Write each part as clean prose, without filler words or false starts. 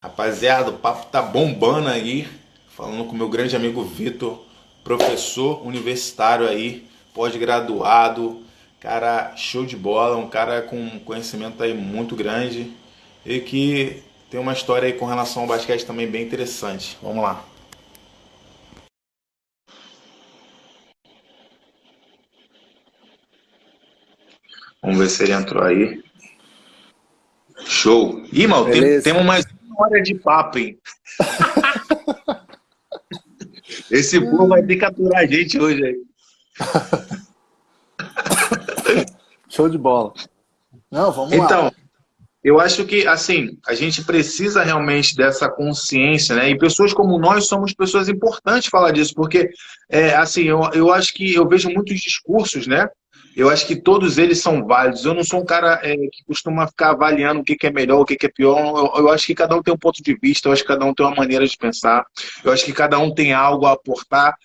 Rapaziada, o papo tá bombando aí. Falando com meu grande amigo Vitor, professor universitário aí, pós-graduado, cara show de bola, um cara com conhecimento aí muito grande e que tem uma história aí com relação ao basquete também bem interessante. Vamos lá. Vamos ver se ele entrou aí. Show. Ih, mal, Beleza. temos mais uma hora de papo, hein? Esse povo vai ter que aturar a gente hoje aí. Show de bola. Não, vamos lá. Então, eu acho que, assim, a gente precisa realmente dessa consciência, né? E pessoas como nós somos pessoas importantes falar disso, porque, assim, eu acho que eu vejo muitos discursos, né? Eu acho que todos eles são válidos. Eu não sou um cara que costuma ficar avaliando o que que é melhor, o que que é pior. Eu acho que cada um tem um ponto de vista, eu acho que cada um tem uma maneira de pensar, eu acho que cada um tem algo a aportar.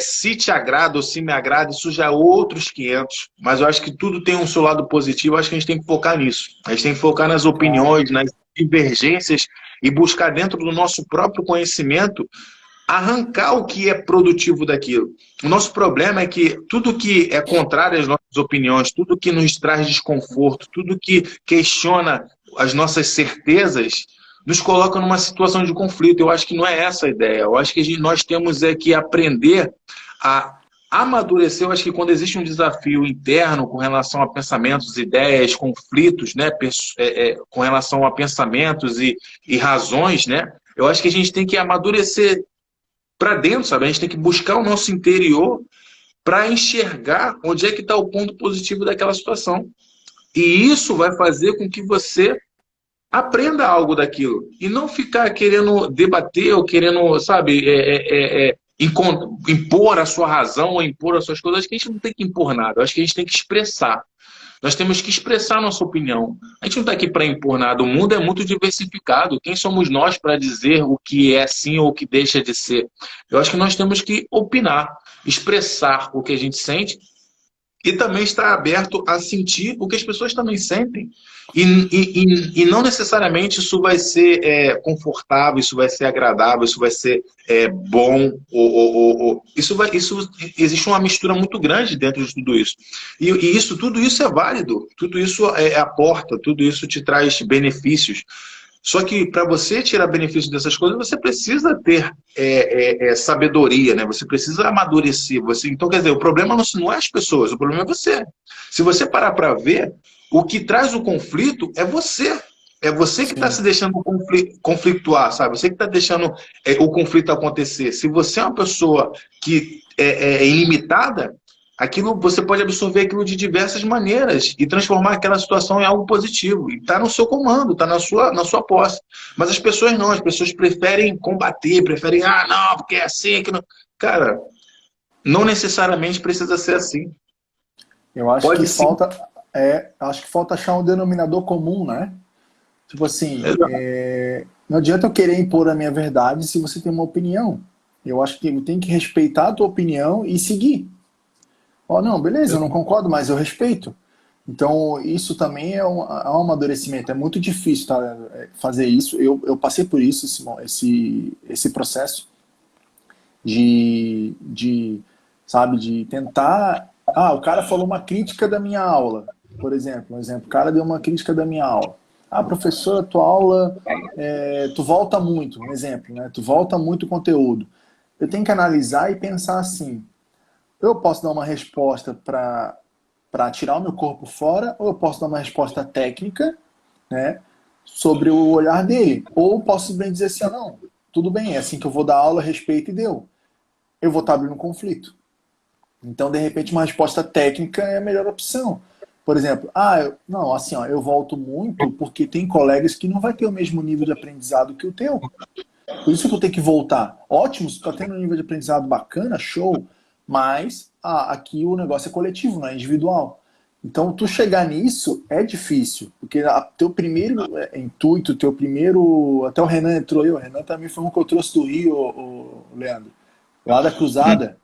Se te agrada ou se me agrada, isso já é outros 500. Mas eu acho que tudo tem um seu lado positivo, eu acho que a gente tem que focar nisso. A gente tem que focar nas Claro. opiniões, nas divergências e buscar dentro do nosso próprio conhecimento arrancar o que é produtivo daquilo. O nosso problema é que tudo que é contrário às nossas opiniões, tudo que nos traz desconforto, tudo que questiona as nossas certezas, nos coloca numa situação de conflito. Eu acho que não é essa a ideia. Eu acho que nós temos que aprender a amadurecer. Eu acho que quando existe um desafio interno com relação a pensamentos, ideias, conflitos, né, com relação a pensamentos e razões, né, eu acho que a gente tem que amadurecer para dentro, sabe? A gente tem que buscar o nosso interior para enxergar onde é que está o ponto positivo daquela situação. E isso vai fazer com que você aprenda algo daquilo. E não ficar querendo debater ou querendo, sabe, impor a sua razão ou impor as suas coisas. Acho que a gente não tem que impor nada. Acho que a gente tem que expressar. Nós temos que expressar a nossa opinião. A gente não está aqui para impor nada. O mundo é muito diversificado. Quem somos nós para dizer o que é sim ou o que deixa de ser? Eu acho que nós temos que opinar, expressar o que a gente sente e também estar aberto a sentir o que as pessoas também sentem. E não necessariamente isso vai ser confortável, isso vai ser agradável, isso vai ser bom. Isso existe uma mistura muito grande dentro de tudo isso. Tudo isso é válido, tudo isso aporta, tudo isso te traz benefícios. Só que para você tirar benefício dessas coisas, você precisa ter sabedoria, né? Você precisa amadurecer. Então, quer dizer, o problema não é as pessoas, o problema é você. Se você parar para ver, o que traz o conflito é você. É você que está se Sim. deixando conflituar, sabe? Você que está deixando o conflito acontecer. Se você é uma pessoa que é ilimitada, aquilo você pode absorver aquilo de diversas maneiras e transformar aquela situação em algo positivo. E está no seu comando, está na sua posse. Mas as pessoas não, as pessoas preferem combater, preferem, não, porque é assim, que não. Cara, não necessariamente precisa ser assim. Eu acho que Pode sim. falta achar um denominador comum, né? Tipo assim, não adianta eu querer impor a minha verdade se você tem uma opinião. Eu acho que eu tenho que respeitar a tua opinião e seguir. Ó, não, beleza, eu não concordo, mas eu respeito. Então, isso também é um amadurecimento. É muito difícil, tá, fazer isso. Eu passei por isso, esse processo sabe, de tentar. Ah, o cara falou uma crítica da minha aula, por exemplo. Um exemplo, o cara deu uma crítica da minha aula. Ah, professora, tua aula, tu volta muito, um exemplo, né? Tu volta muito o conteúdo. Eu tenho que analisar e pensar assim: eu posso dar uma resposta para tirar o meu corpo fora, ou eu posso dar uma resposta técnica, né, sobre o olhar dele. Ou posso simplesmente dizer assim: não, tudo bem, é assim que eu vou dar aula, respeito e deu. Eu vou estar abrindo um conflito. Então, de repente, uma resposta técnica é a melhor opção. Por exemplo, não, assim, ó, eu volto muito porque tem colegas que não vai ter o mesmo nível de aprendizado que o teu. Por isso que eu tenho que voltar. Ótimo, se tu tá tendo um nível de aprendizado bacana, show. Mas aqui o negócio é coletivo, não é individual. Então, tu chegar nisso é difícil, porque teu primeiro intuito, teu primeiro. Até o Renan entrou aí, o Renan também foi um que eu trouxe do Rio, o Leandro. Lá da Cruzada,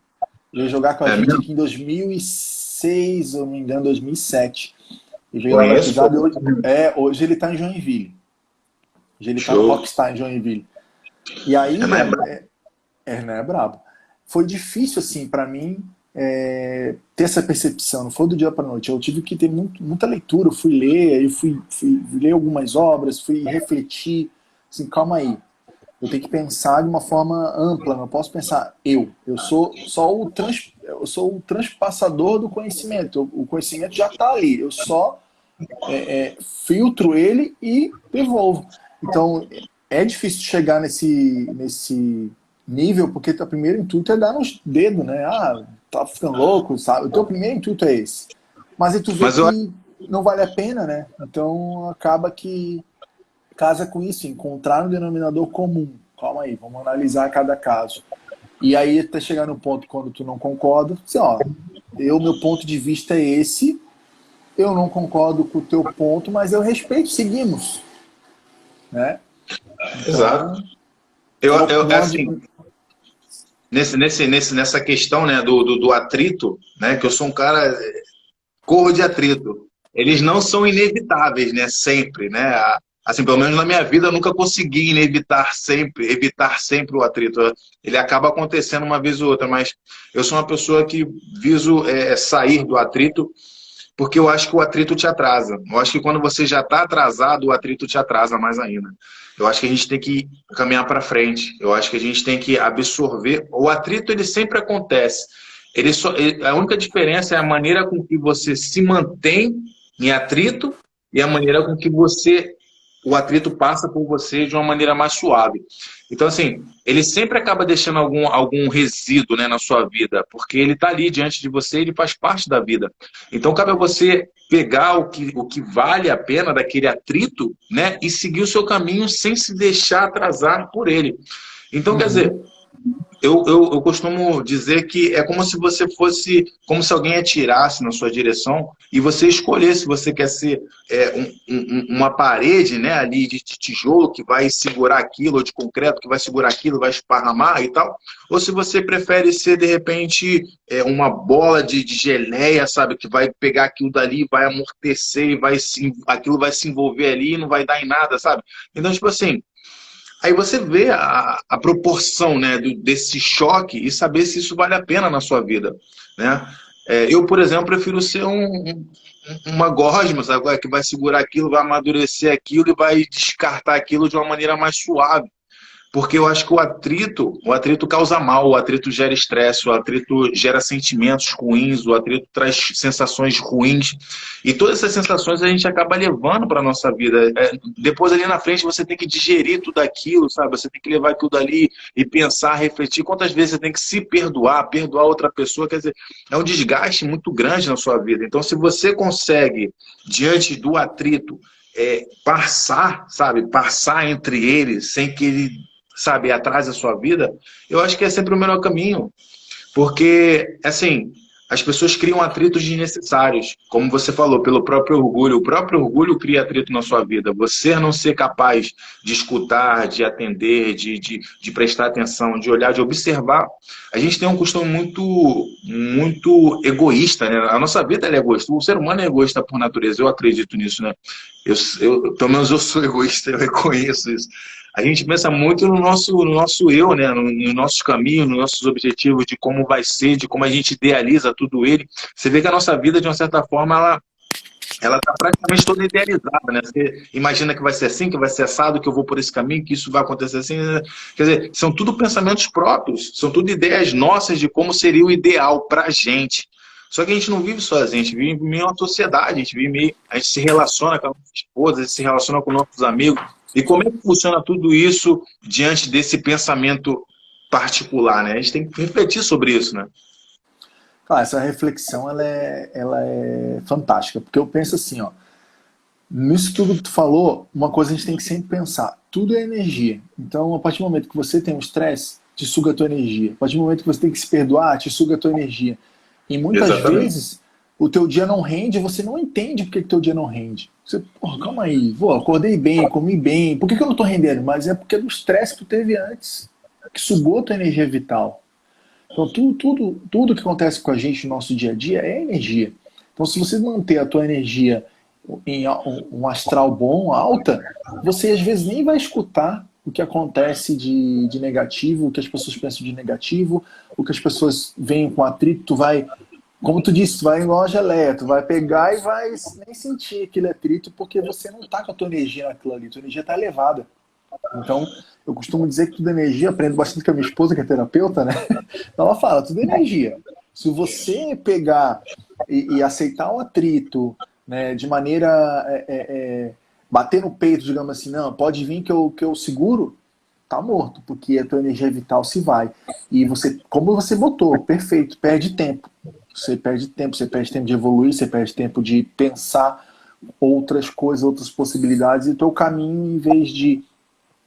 veio jogar com a É gente mesmo? aqui em 2006, se eu não me engano, 2007. E veio lá da Conheço, pô. Cruzada e hoje ele está em Joinville. Hoje ele tá no Show. Rockstar em Joinville. E aí, É, não é velho, brabo. né, é brabo. Foi difícil, assim, pra mim, ter essa percepção. Não foi do dia pra noite. Eu tive que ter muita leitura. Eu fui ler, aí eu fui ler algumas obras, fui refletir. Assim, calma aí. Eu tenho que pensar de uma forma ampla. Não posso pensar eu sou só eu sou o transpassador do conhecimento. O conhecimento já está ali. Eu só filtro ele e devolvo. Então, é difícil chegar nesse nível, porque o primeiro intuito é dar nos dedos, né? Ah, tá ficando louco, sabe? O teu primeiro intuito é esse. Mas aí tu vê Mas eu que não vale a pena, né? Então, acaba que casa com isso, encontrar um denominador comum. Calma aí, vamos analisar cada caso. E aí, até chegar no ponto quando tu não concorda, assim, ó, meu ponto de vista é esse, eu não concordo com o teu ponto, mas eu respeito, seguimos, né? Exato. Então, não Assim, nessa questão, né, do atrito, né, que eu sou um cara, corro de atrito. Eles não são inevitáveis, né, sempre, né? Assim, pelo menos na minha vida, eu nunca consegui evitar sempre o atrito. Ele acaba acontecendo uma vez ou outra, mas eu sou uma pessoa que viso sair do atrito porque eu acho que o atrito te atrasa. Eu acho que quando você já está atrasado, o atrito te atrasa mais ainda. Eu acho que a gente tem que caminhar para frente. Eu acho que a gente tem que absorver. O atrito, ele sempre acontece. A única diferença é a maneira com que você se mantém em atrito e a maneira com que o atrito passa por você de uma maneira mais suave. Então, assim, ele sempre acaba deixando algum resíduo, né, na sua vida, porque ele está ali diante de você, ele faz parte da vida. Então, cabe a você pegar o que vale a pena daquele atrito, né, e seguir o seu caminho sem se deixar atrasar por ele. Então, quer dizer, Uhum. eu costumo dizer que é como se você fosse, como se alguém atirasse na sua direção e você escolhesse se você quer ser uma parede, né, ali de tijolo que vai segurar aquilo, ou de concreto que vai segurar aquilo, vai esparramar e tal, ou se você prefere ser, de repente, uma bola de geleia, sabe, que vai pegar aquilo dali, vai amortecer e aquilo vai se envolver ali e não vai dar em nada, sabe? Então, tipo assim, aí você vê a proporção, né, desse choque e saber se isso vale a pena na sua vida, né? Eu, por exemplo, prefiro ser uma gosma, sabe, que vai segurar aquilo, vai amadurecer aquilo e vai descartar aquilo de uma maneira mais suave. Porque eu acho que o atrito causa mal, o atrito gera estresse, o atrito gera sentimentos ruins, o atrito traz sensações ruins. E todas essas sensações a gente acaba levando para a nossa vida. Depois ali na frente você tem que digerir tudo aquilo, sabe? Você tem que levar aquilo dali e pensar, refletir. Quantas vezes você tem que se perdoar outra pessoa, quer dizer, é um desgaste muito grande na sua vida. Então, se você consegue, diante do atrito, passar, sabe? Passar entre eles sem que ele, sabe, atrás da sua vida, eu acho que é sempre o melhor caminho. Porque, assim, as pessoas criam atritos desnecessários, como você falou, pelo próprio orgulho. O próprio orgulho cria atrito na sua vida. Você não ser capaz de escutar, de atender, de prestar atenção, de olhar, de observar. A gente tem um costume muito egoísta, né? A nossa vida é egoísta. O ser humano é egoísta por natureza, eu acredito nisso, né? Pelo menos eu sou egoísta, eu reconheço isso. A gente pensa muito no nosso eu, né? Nos nossos caminhos, nos nossos objetivos, de como vai ser, de como a gente idealiza tudo ele. Você vê que a nossa vida, de uma certa forma, ela está praticamente toda idealizada, né? Você imagina que vai ser assim, que vai ser assado, que eu vou por esse caminho, que isso vai acontecer assim, né? Quer dizer, são tudo pensamentos próprios, são tudo ideias nossas de como seria o ideal para a gente. Só que a gente não vive sozinho, a gente vive em meio a uma sociedade, a gente se relaciona com a nossa esposa, a gente se relaciona com nossos amigos. E como é que funciona tudo isso diante desse pensamento particular, né? A gente tem que refletir sobre isso, né? Cara, essa reflexão ela é fantástica, porque eu penso assim, ó, nisso tudo que tu falou, uma coisa a gente tem que sempre pensar, tudo é energia. Então, a partir do momento que você tem um estresse, te suga a tua energia. A partir do momento que você tem que se perdoar, te suga a tua energia. E muitas Exatamente. vezes o teu dia não rende, você não entende por que que teu dia não rende. Você, porra, calma aí, vou, acordei bem, comi bem, por que que eu não tô rendendo? Mas é porque do estresse que tu teve antes, que sugou a tua energia vital. Então, tudo que acontece com a gente no nosso dia a dia é energia. Então, se você manter a tua energia em um astral bom, alta, você às vezes nem vai escutar o que acontece de negativo, o que as pessoas pensam de negativo, o que as pessoas veem com atrito, tu vai, como tu disse, tu vai igual a geleia, tu vai pegar e vai nem sentir aquele atrito, porque você não tá com a tua energia naquilo ali, tua energia tá elevada. Então, eu costumo dizer que tudo é energia, aprendo bastante com a minha esposa, que é terapeuta, né? Então ela fala, tudo é energia. Se você pegar e aceitar o atrito, né, de maneira bater no peito, digamos assim, não, pode vir que eu seguro, tá morto, porque a tua energia vital se vai. E você, como você botou, perfeito, perde tempo. Você perde tempo de evoluir, você perde tempo de pensar outras coisas, outras possibilidades, e o teu caminho, em vez de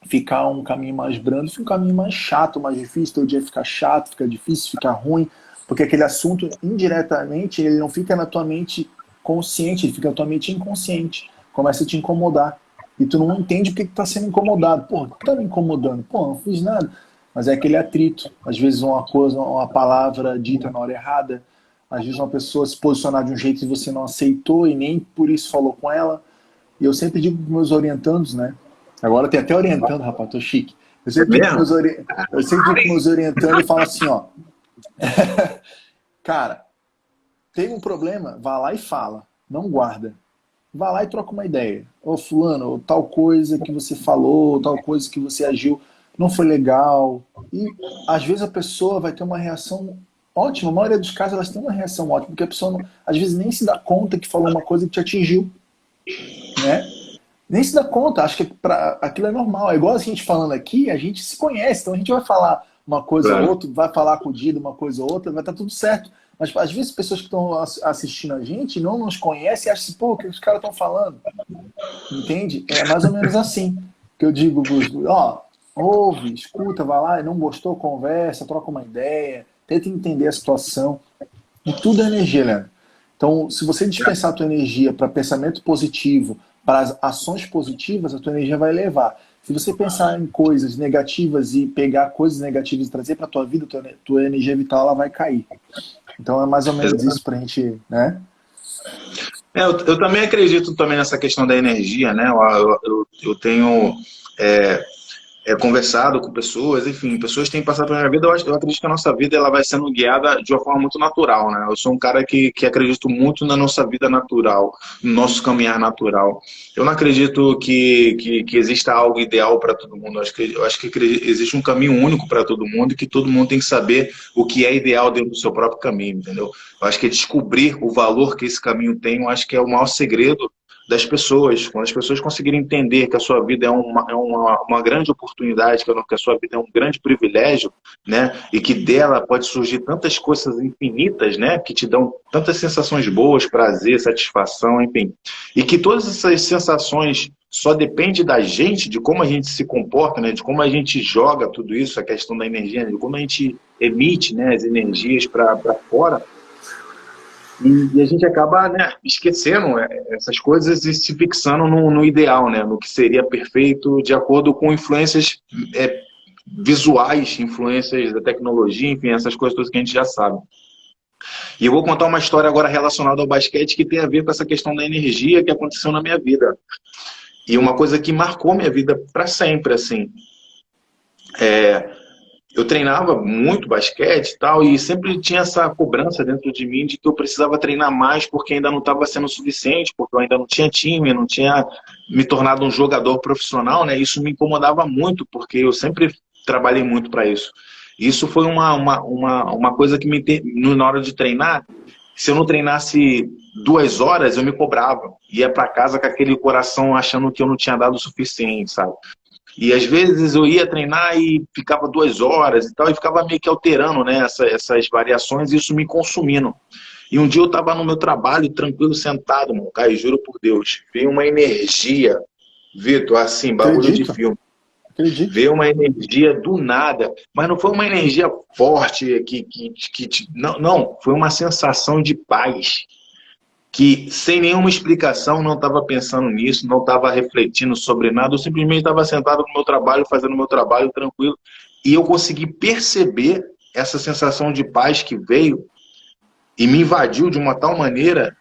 ficar um caminho mais brando, fica um caminho mais chato, mais difícil, teu dia fica chato, fica difícil, fica ruim, porque aquele assunto, indiretamente, ele não fica na tua mente consciente, ele fica na tua mente inconsciente, começa a te incomodar, e tu não entende porque tu tá sendo incomodado. Pô, tu tá me incomodando? Pô, não fiz nada. Mas é aquele atrito, às vezes uma coisa, uma palavra dita na hora errada, às vezes uma pessoa se posicionar de um jeito que você não aceitou e nem por isso falou com ela. E eu sempre digo para meus orientandos, né? Agora tem até orientando, rapaz, tô chique. Eu É sempre digo para mesmo? meus orientandos e falo assim, ó. Cara, tem um problema, vá lá e fala. Não guarda. Vá lá e troca uma ideia. Ô fulano, ou tal coisa que você falou, tal coisa que você agiu, não foi legal. E às vezes a pessoa vai ter uma reação ótima. A maioria dos casos elas têm uma reação ótima, porque a pessoa não, às vezes nem se dá conta que falou uma coisa que te atingiu, né? Nem se dá conta, acho que aquilo é normal. É igual a gente falando aqui, a gente se conhece, então a gente vai falar uma coisa ou Claro. outra, vai falar acudido uma coisa ou outra, vai estar tudo certo. Mas às vezes pessoas que estão assistindo a gente não nos conhecem e acham assim, pô, o que os caras estão falando? Entende? É mais ou menos assim que eu digo, ó, ouve, escuta, vai lá, não gostou, conversa, troca uma ideia, tenta entender a situação. E tudo é energia, Leandro. Então, se você dispensar a tua energia para pensamento positivo, para as ações positivas, a tua energia vai elevar. Se você pensar em coisas negativas e pegar coisas negativas e trazer para a tua vida, tua energia vital ela vai cair. Então é mais ou menos isso para a gente, né? Eu também acredito também nessa questão da energia, né? Eu tenho conversado com pessoas, enfim, pessoas têm passado pela minha vida. Eu acredito que a nossa vida ela vai sendo guiada de uma forma muito natural, né? Eu sou um cara que acredito muito na nossa vida natural, no nosso caminhar natural. Eu não acredito que exista algo ideal para todo mundo. Eu acho que existe um caminho único para todo mundo e que todo mundo tem que saber o que é ideal dentro do seu próprio caminho, entendeu? Eu acho que descobrir o valor que esse caminho tem, eu acho que é o maior segredo das pessoas. Quando as pessoas conseguirem entender que a sua vida é uma grande oportunidade, que a sua vida é um grande privilégio, né? E que dela pode surgir tantas coisas infinitas, né? Que te dão tantas sensações boas, prazer, satisfação, enfim. E que todas essas sensações só depende da gente, de como a gente se comporta, né? De como a gente joga tudo isso, a questão da energia, de como a gente emite, né, as energias para fora. E a gente acaba, né, esquecendo essas coisas e se fixando no ideal, né, no que seria perfeito, de acordo com influências visuais, influências da tecnologia, enfim, essas coisas todas que a gente já sabe. E eu vou contar uma história agora relacionada ao basquete que tem a ver com essa questão da energia que aconteceu na minha vida. E uma coisa que marcou minha vida para sempre, assim. Eu treinava muito basquete e tal, e sempre tinha essa cobrança dentro de mim de que eu precisava treinar mais porque ainda não estava sendo suficiente, porque eu ainda não tinha time, não tinha me tornado um jogador profissional, né? Isso me incomodava muito, porque eu sempre trabalhei muito para isso. Isso foi uma coisa que na hora de treinar, se eu não treinasse 2 horas, eu me cobrava. Ia para casa com aquele coração achando que eu não tinha dado o suficiente, sabe? E às vezes eu ia treinar e ficava 2 horas e tal, e ficava meio que alterando, né, essas variações, e isso me consumindo. E um dia eu estava no meu trabalho, tranquilo, sentado, mano, cara, juro por Deus, veio uma energia, Vitor, assim, bagulho de Acredito, filme. acredito. Veio uma energia do nada, mas não foi uma energia forte, não, foi uma sensação de paz que sem nenhuma explicação, não estava pensando nisso, não estava refletindo sobre nada, eu simplesmente estava sentado no meu trabalho, fazendo o meu trabalho tranquilo, e eu consegui perceber essa sensação de paz que veio e me invadiu de uma tal maneira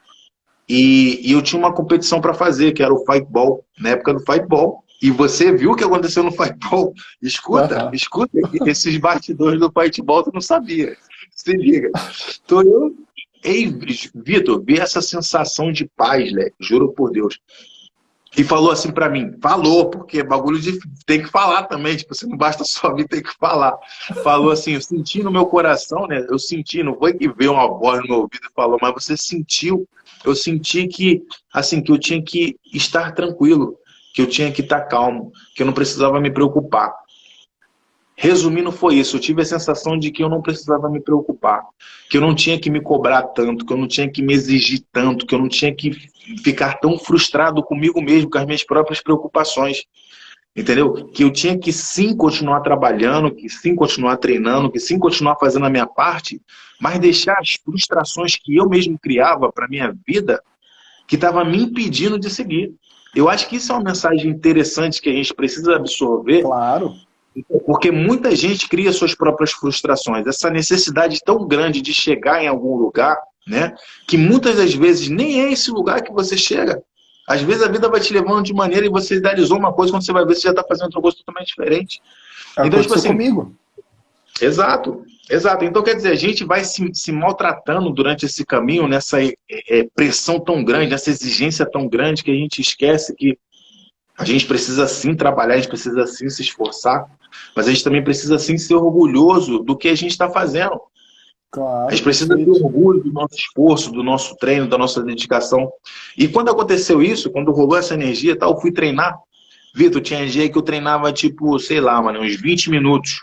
e eu tinha uma competição para fazer, que era o Fightball, na época do Fightball. E você viu o que aconteceu no Fightball? Escuta, Aham. escuta, esses bastidores do Fightball tu não sabia. Se liga. Então eu, ei, Vitor, vi essa sensação de paz, né? Juro por Deus. E falou assim pra mim, falou, porque bagulho de tem que falar também, tipo, você não basta só vir, tem que falar. Falou assim, eu senti no meu coração, né? Eu senti, não foi que veio uma voz no meu ouvido e falou, mas você sentiu, eu senti que, assim, que eu tinha que estar tranquilo, que eu tinha que estar calmo, que eu não precisava me preocupar. Resumindo, foi isso. Eu tive a sensação de que eu não precisava me preocupar, que eu não tinha que me cobrar tanto, que eu não tinha que me exigir tanto, que eu não tinha que ficar tão frustrado comigo mesmo, com as minhas próprias preocupações. Entendeu? Que eu tinha que sim continuar trabalhando, que sim continuar treinando, que sim continuar fazendo a minha parte, mas deixar as frustrações que eu mesmo criava para minha vida, que estava me impedindo de seguir. Eu acho que isso é uma mensagem interessante que a gente precisa absorver, Claro. porque muita gente cria suas próprias frustrações. Essa necessidade tão grande de chegar em algum lugar, né? Que muitas das vezes nem é esse lugar que você chega. Às vezes a vida vai te levando de maneira e você idealizou uma coisa, quando você vai ver, você já está fazendo outra coisa totalmente diferente. Então, tipo Aconteceu assim, comigo. exato, exato. Então, quer dizer, a gente vai se maltratando durante esse caminho, nessa pressão tão grande, nessa exigência tão grande, que a gente esquece que a gente precisa sim trabalhar, a gente precisa sim se esforçar, mas a gente também precisa sim ser orgulhoso do que a gente está fazendo. A Claro, gente precisa ter perfeito. orgulho do nosso esforço, do nosso treino, da nossa dedicação. E quando aconteceu isso, quando rolou essa energia e tal, eu fui treinar. Vitor, tinha dia que eu treinava tipo, sei lá, mano, uns 20 minutos.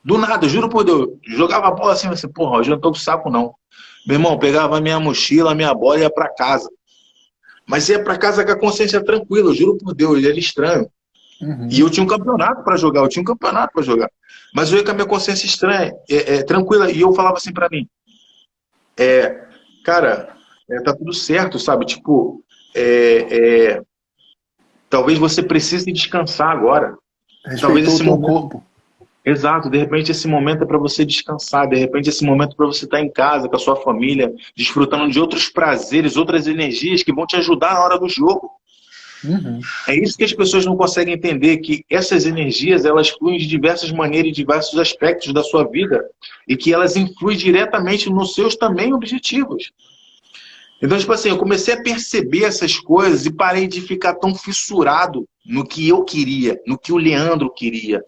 Do nada, juro por Deus, jogava a bola assim, assim, porra, hoje eu não tô com saco não. Meu irmão, pegava a minha mochila, a minha bola e ia pra casa. Mas ia pra casa com a consciência tranquila, eu juro por Deus, ele era estranho. E Uhum. eu tinha um campeonato para jogar, eu tinha um campeonato para jogar. Mas eu ia com a minha consciência estranha, tranquila, e eu falava assim para mim, cara, tá tudo certo, sabe? Tipo, é, é, talvez você precise descansar agora. Talvez Respeitou o esse teu momento. corpo. Exato, de repente esse momento é para você descansar, de repente esse momento é para você estar em casa com a sua família, desfrutando de outros prazeres, outras energias que vão te ajudar na hora do jogo. Uhum. É isso que as pessoas não conseguem entender, que essas energias, elas fluem de diversas maneiras, em diversos aspectos da sua vida, e que elas influem diretamente nos seus também objetivos. Então, tipo assim, eu comecei a perceber essas coisas e parei de ficar tão fissurado no que eu queria, no que o Leandro queria.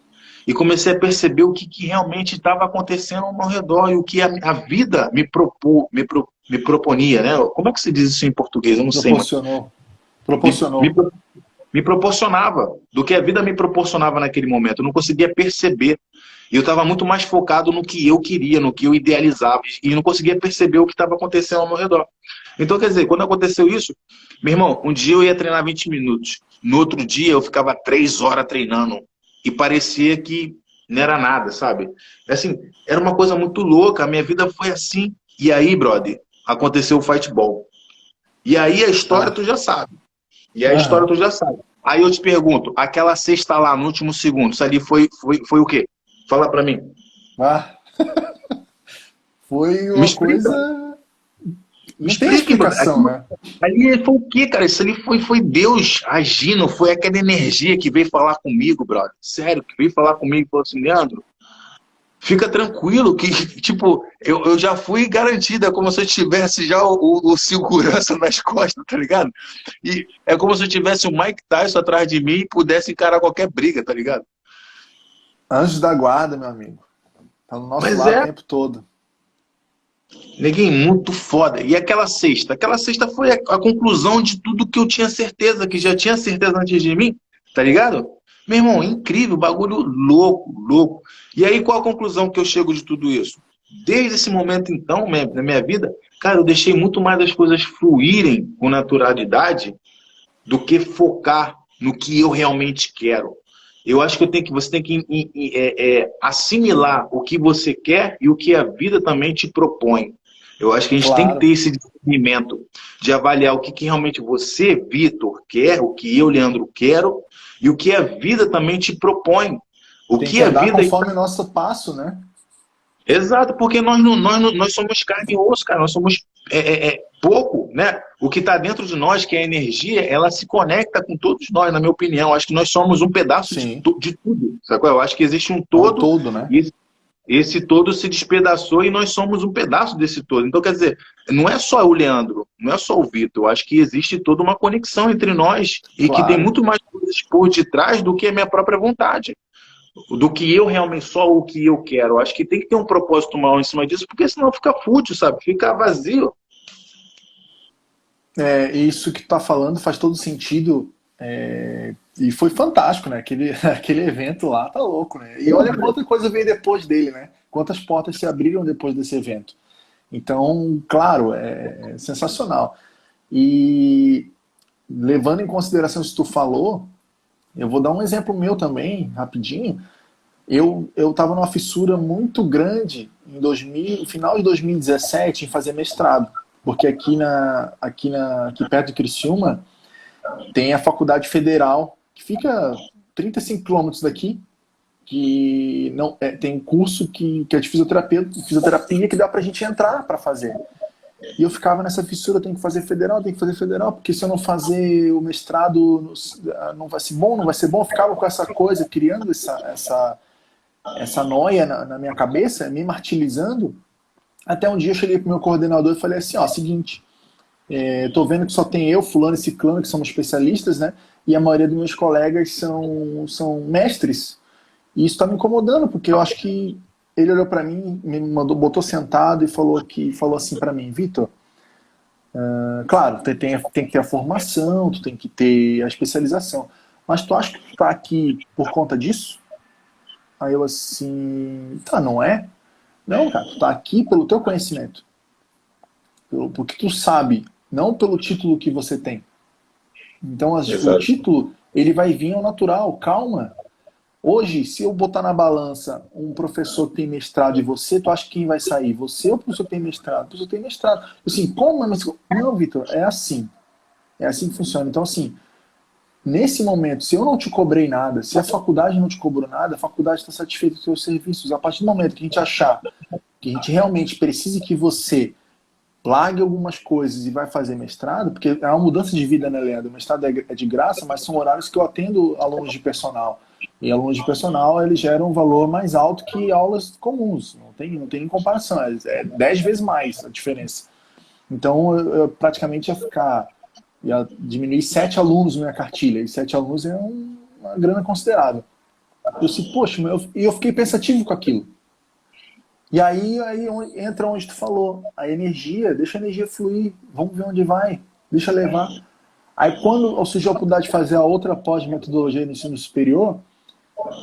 E comecei a perceber o que realmente estava acontecendo ao meu redor e o que a vida me proponia, né? Como é que se diz isso em português? Eu não sei, mas Proporcionou. me, me, Proporcionou. me proporcionava, do que a vida me proporcionava naquele momento. Eu não conseguia perceber. E eu estava muito mais focado no que eu queria, no que eu idealizava, e não conseguia perceber o que estava acontecendo ao meu redor. Então, quer dizer, quando aconteceu isso, meu irmão, um dia eu ia treinar 20 minutos, no outro dia eu ficava 3 horas treinando, e parecia que não era nada, sabe? Assim, era uma coisa muito louca, a minha vida foi assim. E aí, brother, aconteceu o Fightball. E aí a história Ah. tu já sabe. E a história Aham. tu já sabe. Aí eu te pergunto, aquela cesta lá no último segundo, isso ali foi o quê? Fala pra mim. Ah, foi Me uma explica. coisa. Me Não tem explique, brother. explicação, né? Ali foi o quê, cara? Isso ali foi Deus agindo, foi aquela energia que veio falar comigo, brother. Sério, que veio falar comigo e falou assim, Leandro, fica tranquilo que, tipo, eu já fui garantido, é como se eu tivesse já o segurança nas costas, tá ligado? E é como se eu tivesse o Mike Tyson atrás de mim e pudesse encarar qualquer briga, tá ligado? Anjo da guarda, meu amigo. Tá do nosso Mas lado o é, tempo todo. neguinho, muito foda. E aquela sexta? Aquela sexta foi a conclusão de tudo que eu tinha certeza, que já tinha certeza antes de mim, tá ligado? Meu irmão, incrível, bagulho louco, louco. E aí, qual a conclusão que eu chego de tudo isso? Desde esse momento, então, na minha vida, cara, eu deixei muito mais as coisas fluírem com naturalidade do que focar no que eu realmente quero. Eu acho que você tem que assimilar o que você quer e o que a vida também te propõe. Eu acho que a gente tem que ter Claro. esse discernimento de avaliar o que realmente você, Vitor, quer, o que eu, Leandro, quero, e o que a vida também te propõe. O Tem que que a andar vida. conforme o nosso passo, né? Exato, porque nós somos carne e osso, cara. Nós somos pouco, né? O que está dentro de nós, que é a energia, ela se conecta com todos nós, na minha opinião. Acho que nós somos um pedaço Sim, de tudo, sacou? Eu acho que existe um é um todo todo, né? e esse todo se despedaçou e nós somos um pedaço desse todo. Então, quer dizer, não é só o Leandro, não é só o Vitor. Eu acho que existe toda uma conexão entre nós e que tem Claro. muito mais coisas por detrás do que a minha própria vontade. Do que eu realmente, só o que eu quero. Eu acho que tem que ter um propósito maior em cima disso, porque senão fica fútil, sabe? Fica vazio. Isso que tu tá falando faz todo sentido. E foi fantástico, né? Aquele evento lá tá louco, né? E olha quanta coisa veio depois dele, né? Quantas portas se abriram depois desse evento. Então, claro, é sensacional. E levando em consideração isso que tu falou, eu vou dar um exemplo meu também, rapidinho. Eu estava numa fissura muito grande em 2000, no final de 2017 em fazer mestrado, porque aqui perto de Criciúma tem a Faculdade Federal, que fica 35 quilômetros daqui, que não tem um curso que é de fisioterapia que dá pra gente entrar para fazer. E eu ficava nessa fissura, tem que fazer federal, porque se eu não fazer o mestrado não vai ser bom, não vai ser bom. Eu ficava com essa coisa, criando essa noia na minha cabeça, me martirizando, até um dia eu cheguei pro meu coordenador e falei assim, ó, seguinte, tô vendo que só tem eu, fulano e ciclano, que somos especialistas, né? E a maioria dos meus colegas são mestres. E isso está me incomodando, porque eu acho que ele olhou para mim, me mandou, botou sentado e falou assim para mim, Vitor, claro, tem que ter a formação, tu tem que ter a especialização, mas tu acha que tu tá aqui por conta disso? Aí eu assim, tá, não é? Não, cara, tu tá aqui pelo teu conhecimento, porque tu sabe, não pelo título que você tem. Então, o Exato. título, ele vai vir ao natural, calma. Hoje, se eu botar na balança um professor que tem mestrado e você, tu acha que quem vai sair? Você ou o professor que tem mestrado? O professor tem mestrado. Assim, como? Mas, não, Vitor, é assim. É assim que funciona. Então, assim, nesse momento, se eu não te cobrei nada, se a faculdade não te cobrou nada, a faculdade está satisfeita com os seus serviços. A partir do momento que a gente achar que a gente realmente precise que você largue algumas coisas e vai fazer mestrado, porque é uma mudança de vida, né, Leandro? O mestrado é de graça, mas são horários que eu atendo alunos de personal. E alunos de personal, eles geram um valor mais alto que aulas comuns. Não tem nem comparação. É 10 vezes mais a diferença. Então, eu praticamente ia diminuir 7 alunos na minha cartilha. E 7 alunos é uma grana considerável. Eu disse, poxa, e eu fiquei pensativo com aquilo. E aí entra onde tu falou, a energia, deixa a energia fluir, vamos ver onde vai, deixa levar. Aí quando surgiu a oportunidade de fazer a outra pós-metodologia no ensino superior,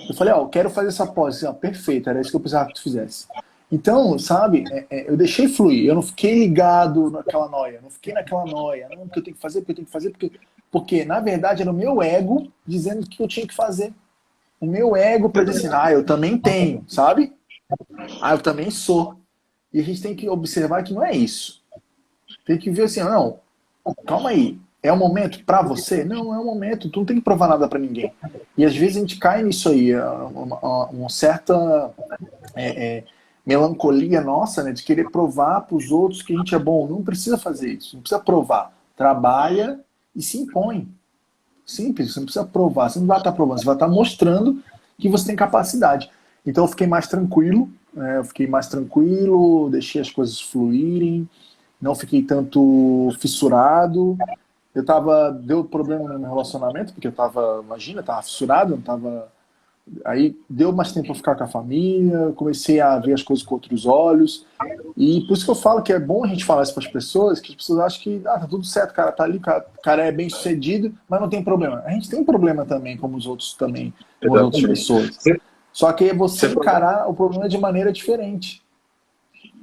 eu falei, ó, eu quero fazer essa pós. Assim, ó, perfeito, era isso que eu precisava que tu fizesse. Então, sabe, eu deixei fluir, eu não fiquei ligado naquela noia, não, porque eu tenho que fazer, porque na verdade era o meu ego dizendo que eu tinha que fazer. O meu ego para dizer assim, eu também tenho, sabe? Eu também sou. E a gente tem que observar que não é isso. Tem que ver assim, não, calma aí. É o momento para você? Não, é o momento. Tu não tem que provar nada para ninguém. E às vezes a gente cai nisso aí, uma certa melancolia nossa, né, de querer provar para os outros que a gente é bom. Não precisa fazer isso. Não precisa provar. Trabalha e se impõe. Simples. Você não precisa provar. Você não vai estar provando. Você vai estar mostrando que você tem capacidade. Então eu fiquei mais tranquilo, né? Deixei as coisas fluírem, não fiquei tanto fissurado. Deu problema no meu relacionamento, porque imagina, eu tava fissurado, não tava. Aí deu mais tempo para ficar com a família, comecei a ver as coisas com outros olhos. E por isso que eu falo que é bom a gente falar isso para as pessoas, que as pessoas acham que tá tudo certo, o cara tá ali, o cara é bem sucedido, mas não tem problema. A gente tem problema também, como os outros também, como as outras pessoas. Só que é você encarar o problema de maneira diferente.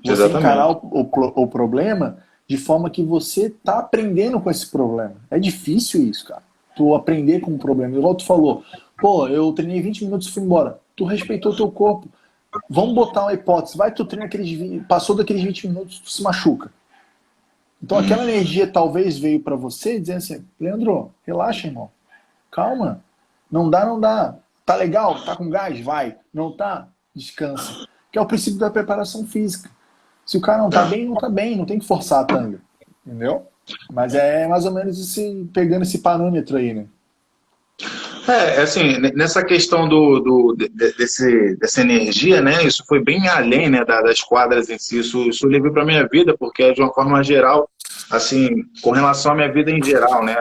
Você encarar o problema de forma que você tá aprendendo com esse problema. É difícil isso, cara. Tu aprender com o problema. Igual tu falou, pô, eu treinei 20 minutos e fui embora. Tu respeitou o teu corpo. Vamos botar uma hipótese. Vai, tu treina passou daqueles 20 minutos, tu se machuca. Então aquela energia talvez veio para você dizendo assim, Leandro, relaxa, irmão. Calma. Não dá, não dá. Tá legal? Tá com gás? Vai. Não tá? Descansa. Que é o princípio da preparação física. Se o cara não tá bem, não tá bem. Não tem que forçar a tanga. entendeu? Mas é mais ou menos pegando esse parâmetro aí, né? Assim, nessa questão dessa energia, né? Isso foi bem além, né, das quadras em si. Isso levou para minha vida, porque é de uma forma geral, assim, com relação à minha vida em geral, né?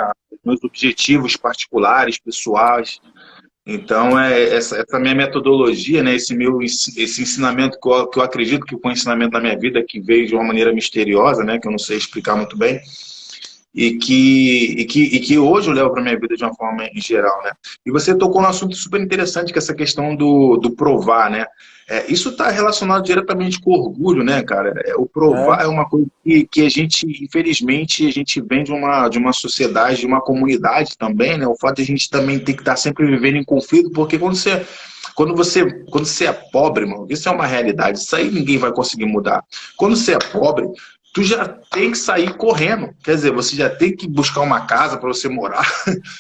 Meus objetivos particulares, pessoais. Então, essa minha metodologia, né, esse ensinamento que eu acredito que foi um ensinamento da minha vida, que veio de uma maneira misteriosa, né, que eu não sei explicar muito bem, e que hoje eu levo para minha vida de uma forma em geral, né? E você tocou num assunto super interessante, que é essa questão do provar, né? Isso está relacionado diretamente com orgulho, né, cara? O provar É, é uma coisa que a gente, infelizmente, a gente vem de uma sociedade, de uma comunidade também, né? O fato de a gente também ter que estar sempre vivendo em conflito, porque quando você é pobre, mano, isso é uma realidade, isso aí ninguém vai conseguir mudar. Quando você é pobre, tu já tem que sair correndo. Quer dizer, você já tem que buscar uma casa para você morar,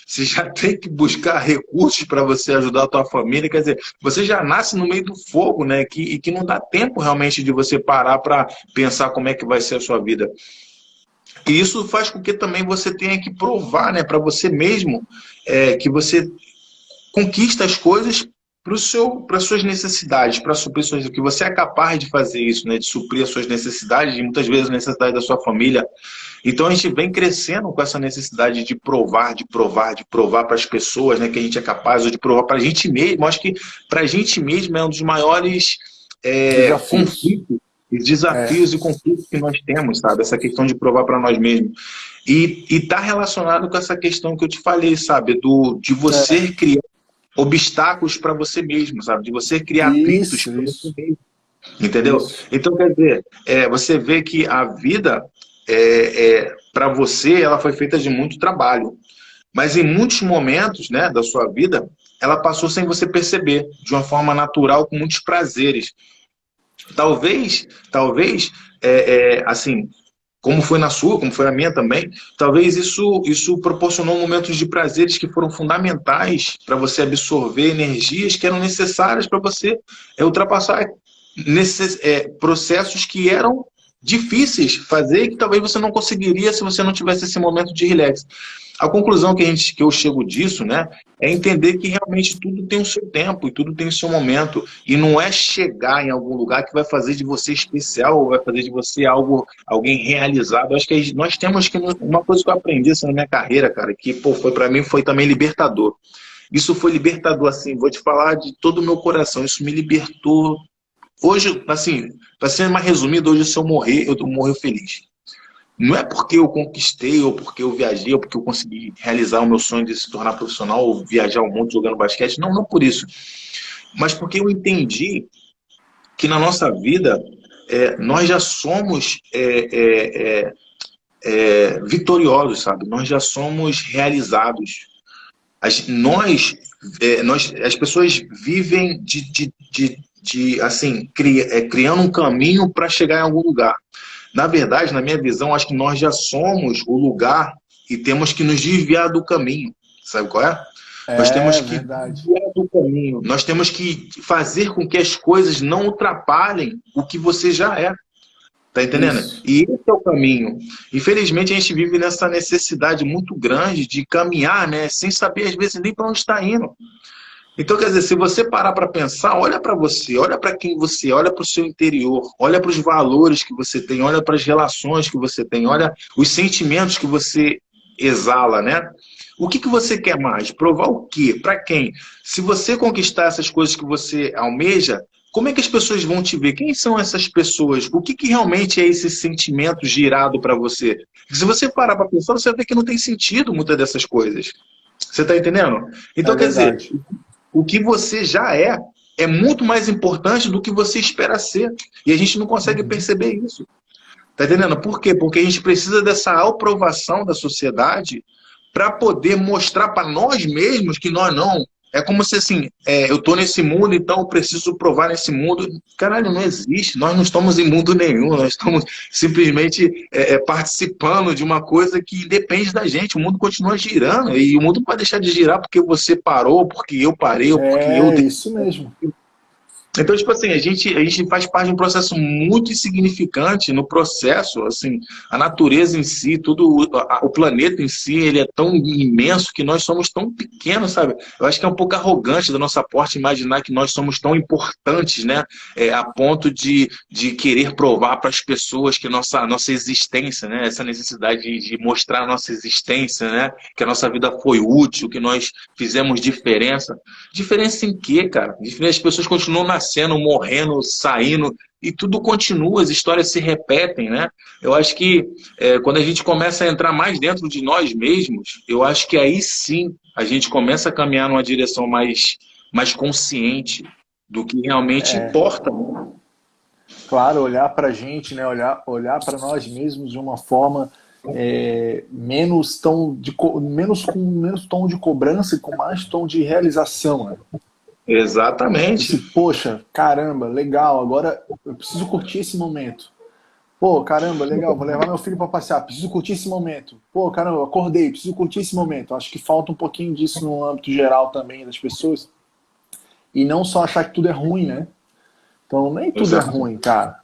você já tem que buscar recursos para você ajudar a tua família. Quer dizer, você já nasce no meio do fogo, né? E que não dá tempo realmente de você parar para pensar como é que vai ser a sua vida. E isso faz com que também você tenha que provar, né, para você mesmo, que você conquista as coisas para as suas necessidades, para suprir suas, que você é capaz de fazer isso, né, de suprir as suas necessidades e muitas vezes a necessidade da sua família. Então a gente vem crescendo com essa necessidade de provar, de provar, de provar para as pessoas, né, que a gente é capaz, ou de provar para a gente mesmo. Acho que para a gente mesmo é um dos maiores desafios. conflitos, É, desafios e conflitos que nós temos, sabe? Essa questão de provar para nós mesmos. E está relacionado com essa questão que eu te falei, sabe? De é, você criar obstáculos para você mesmo, sabe? De você criar atritos para você isso, mesmo, entendeu? isso. Então, quer dizer, você vê que a vida, para você, ela foi feita de muito trabalho. Mas em muitos momentos, né, da sua vida, ela passou sem você perceber, de uma forma natural, com muitos prazeres. Talvez, assim, como foi na sua, como foi na minha também, talvez isso proporcionou momentos de prazeres que foram fundamentais para você absorver energias que eram necessárias para você ultrapassar processos que eram difíceis fazer e que talvez você não conseguiria se você não tivesse esse momento de relax. A conclusão que eu chego disso, né, é entender que realmente tudo tem o seu tempo e tudo tem o seu momento. E não é chegar em algum lugar que vai fazer de você especial ou vai fazer de você alguém realizado. Acho que nós temos que. Uma coisa que eu aprendi assim, na minha carreira, cara, que pô, foi para mim foi também libertador. Isso foi libertador, assim, vou te falar de todo o meu coração. Isso me libertou. Hoje, assim, para ser mais resumido, hoje se eu morrer, eu morro feliz. Não é porque eu conquistei, ou porque eu viajei, ou porque eu consegui realizar o meu sonho de se tornar profissional, ou viajar o mundo jogando basquete. Não, não por isso. Mas porque eu entendi que na nossa vida nós já somos vitoriosos, sabe? Nós já somos realizados. As pessoas vivem assim, criando um caminho para chegar em algum lugar. Na verdade, na minha visão, acho que nós já somos o lugar e temos que nos desviar do caminho. Sabe qual é? Nós temos É que verdade. desviar do caminho. Nós temos que fazer com que as coisas não atrapalhem o que você já é. Tá entendendo? Isso. E esse é o caminho. Infelizmente, a gente vive nessa necessidade muito grande de caminhar, né? Sem saber, às vezes, nem para onde está indo. Então, quer dizer, se você parar para pensar, olha para você, olha para quem você é, olha para o seu interior, olha para os valores que você tem, olha para as relações que você tem, olha os sentimentos que você exala, né? O que você quer mais? Provar o quê? Para quem? Se você conquistar essas coisas que você almeja, como é que as pessoas vão te ver? Quem são essas pessoas? O que realmente é esse sentimento girado para você? Se você parar para pensar, você vai ver que não tem sentido muitas dessas coisas. Você está entendendo? É Então, quer dizer, verdade. o que você já é muito mais importante do que você espera ser. E a gente não consegue Uhum. perceber isso. Tá entendendo? Por quê? Porque a gente precisa dessa aprovação da sociedade para poder mostrar para nós mesmos que nós não. É como se assim, eu tô nesse mundo, então eu preciso provar nesse mundo. Caralho, não existe. Nós não estamos em mundo nenhum. Nós estamos simplesmente participando de uma coisa que depende da gente. O mundo continua girando e o mundo não vai deixar de girar porque você parou, porque eu parei, ou porque eu É isso mesmo. Então, tipo assim, a gente faz parte de um processo muito insignificante no processo, assim, a natureza em si, tudo, o planeta em si, ele é tão imenso que nós somos tão pequenos, sabe? Eu acho que é um pouco arrogante da nossa parte imaginar que nós somos tão importantes, né? A ponto de querer provar para as pessoas que nossa existência, né? Essa necessidade de mostrar a nossa existência, né? Que a nossa vida foi útil, que nós fizemos diferença. Diferença em quê, cara? As pessoas continuam nascendo, morrendo, saindo, e tudo continua, as histórias se repetem, né? Eu acho que quando a gente começa a entrar mais dentro de nós mesmos, eu acho que aí sim a gente começa a caminhar numa direção mais consciente do que realmente importa. Claro, olhar para a gente, né? Olhar para nós mesmos de uma forma menos com menos tom de cobrança e com mais tom de realização, né? Exatamente. Poxa, caramba, legal, agora eu preciso curtir esse momento. Pô, caramba, legal, vou levar meu filho para passear, preciso curtir esse momento. Pô, caramba, eu acordei, preciso curtir esse momento. Acho que falta um pouquinho disso no âmbito geral também das pessoas. E não só achar que tudo é ruim, né? Então, nem tudo é ruim, cara.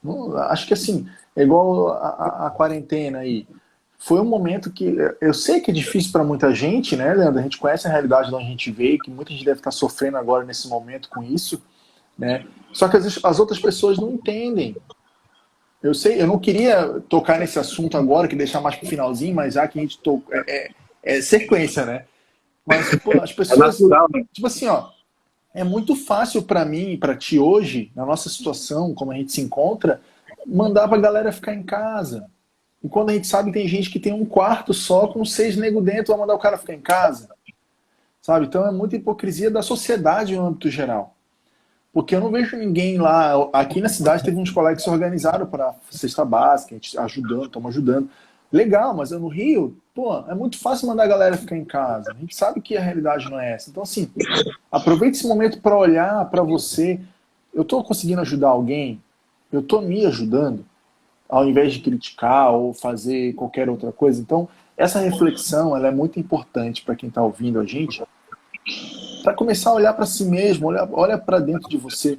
Acho que assim, é igual a quarentena aí. Foi um momento que eu sei que é difícil para muita gente, né, Leandro? A gente conhece a realidade de onde a gente veio, que muita gente deve estar sofrendo agora nesse momento com isso, né? Só que as outras pessoas não entendem. Eu sei, eu não queria tocar nesse assunto agora, que deixar mais pro finalzinho, mas já que a gente tocou, é sequência, né? Mas pô, as pessoas, natural, né? tipo assim, ó, é muito fácil para mim e para ti hoje, na nossa situação, como a gente se encontra, mandar pra galera ficar em casa. E quando a gente sabe que tem gente que tem um quarto só com 6 nego dentro, vai mandar o cara ficar em casa. Sabe? Então é muita hipocrisia da sociedade no âmbito geral. Porque eu não vejo ninguém lá. Aqui na cidade teve uns colegas que se organizaram para cesta básica, a gente ajudando, estamos ajudando. Legal, mas no Rio, pô, é muito fácil mandar a galera ficar em casa. A gente sabe que a realidade não é essa. Então, assim, aproveite esse momento para olhar para você. Eu estou conseguindo ajudar alguém? Eu estou me ajudando? Ao invés de criticar ou fazer qualquer outra coisa. Então, essa reflexão ela é muito importante para quem está ouvindo a gente, para começar a olhar para si mesmo, olha para dentro de você,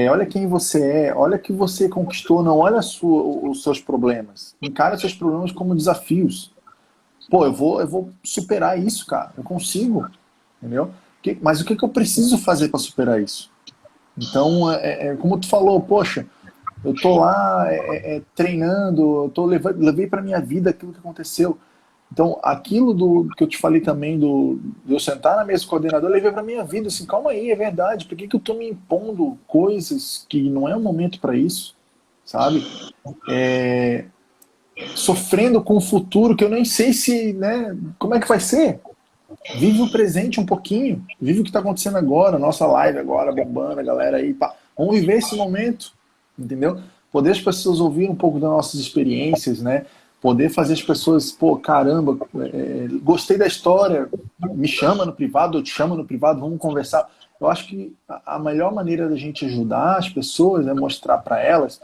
olha quem você é, olha o que você conquistou, não olha os seus problemas. Encara seus problemas como desafios. Pô, eu vou superar isso, cara. Eu consigo, entendeu? Mas o que eu preciso fazer para superar isso? Então, como tu falou, poxa, eu tô lá treinando, levei para minha vida aquilo que aconteceu. Então, aquilo que eu te falei também, de eu sentar na mesa do coordenador, eu levei para minha vida. Assim, calma aí, é verdade. Por que eu tô me impondo coisas que não é o momento para isso? Sabe? Sofrendo com o futuro que eu nem sei se, né, como é que vai ser. Vive o presente um pouquinho. Vive o que está acontecendo agora, nossa live agora, bombando, a galera aí. Pá. Vamos viver esse momento. Entendeu? Poder as pessoas ouvirem um pouco das nossas experiências, né? Poder fazer as pessoas, pô, caramba, gostei da história, me chama no privado, eu te chamo no privado, vamos conversar. Eu acho que a melhor maneira da gente ajudar as pessoas é mostrar para elas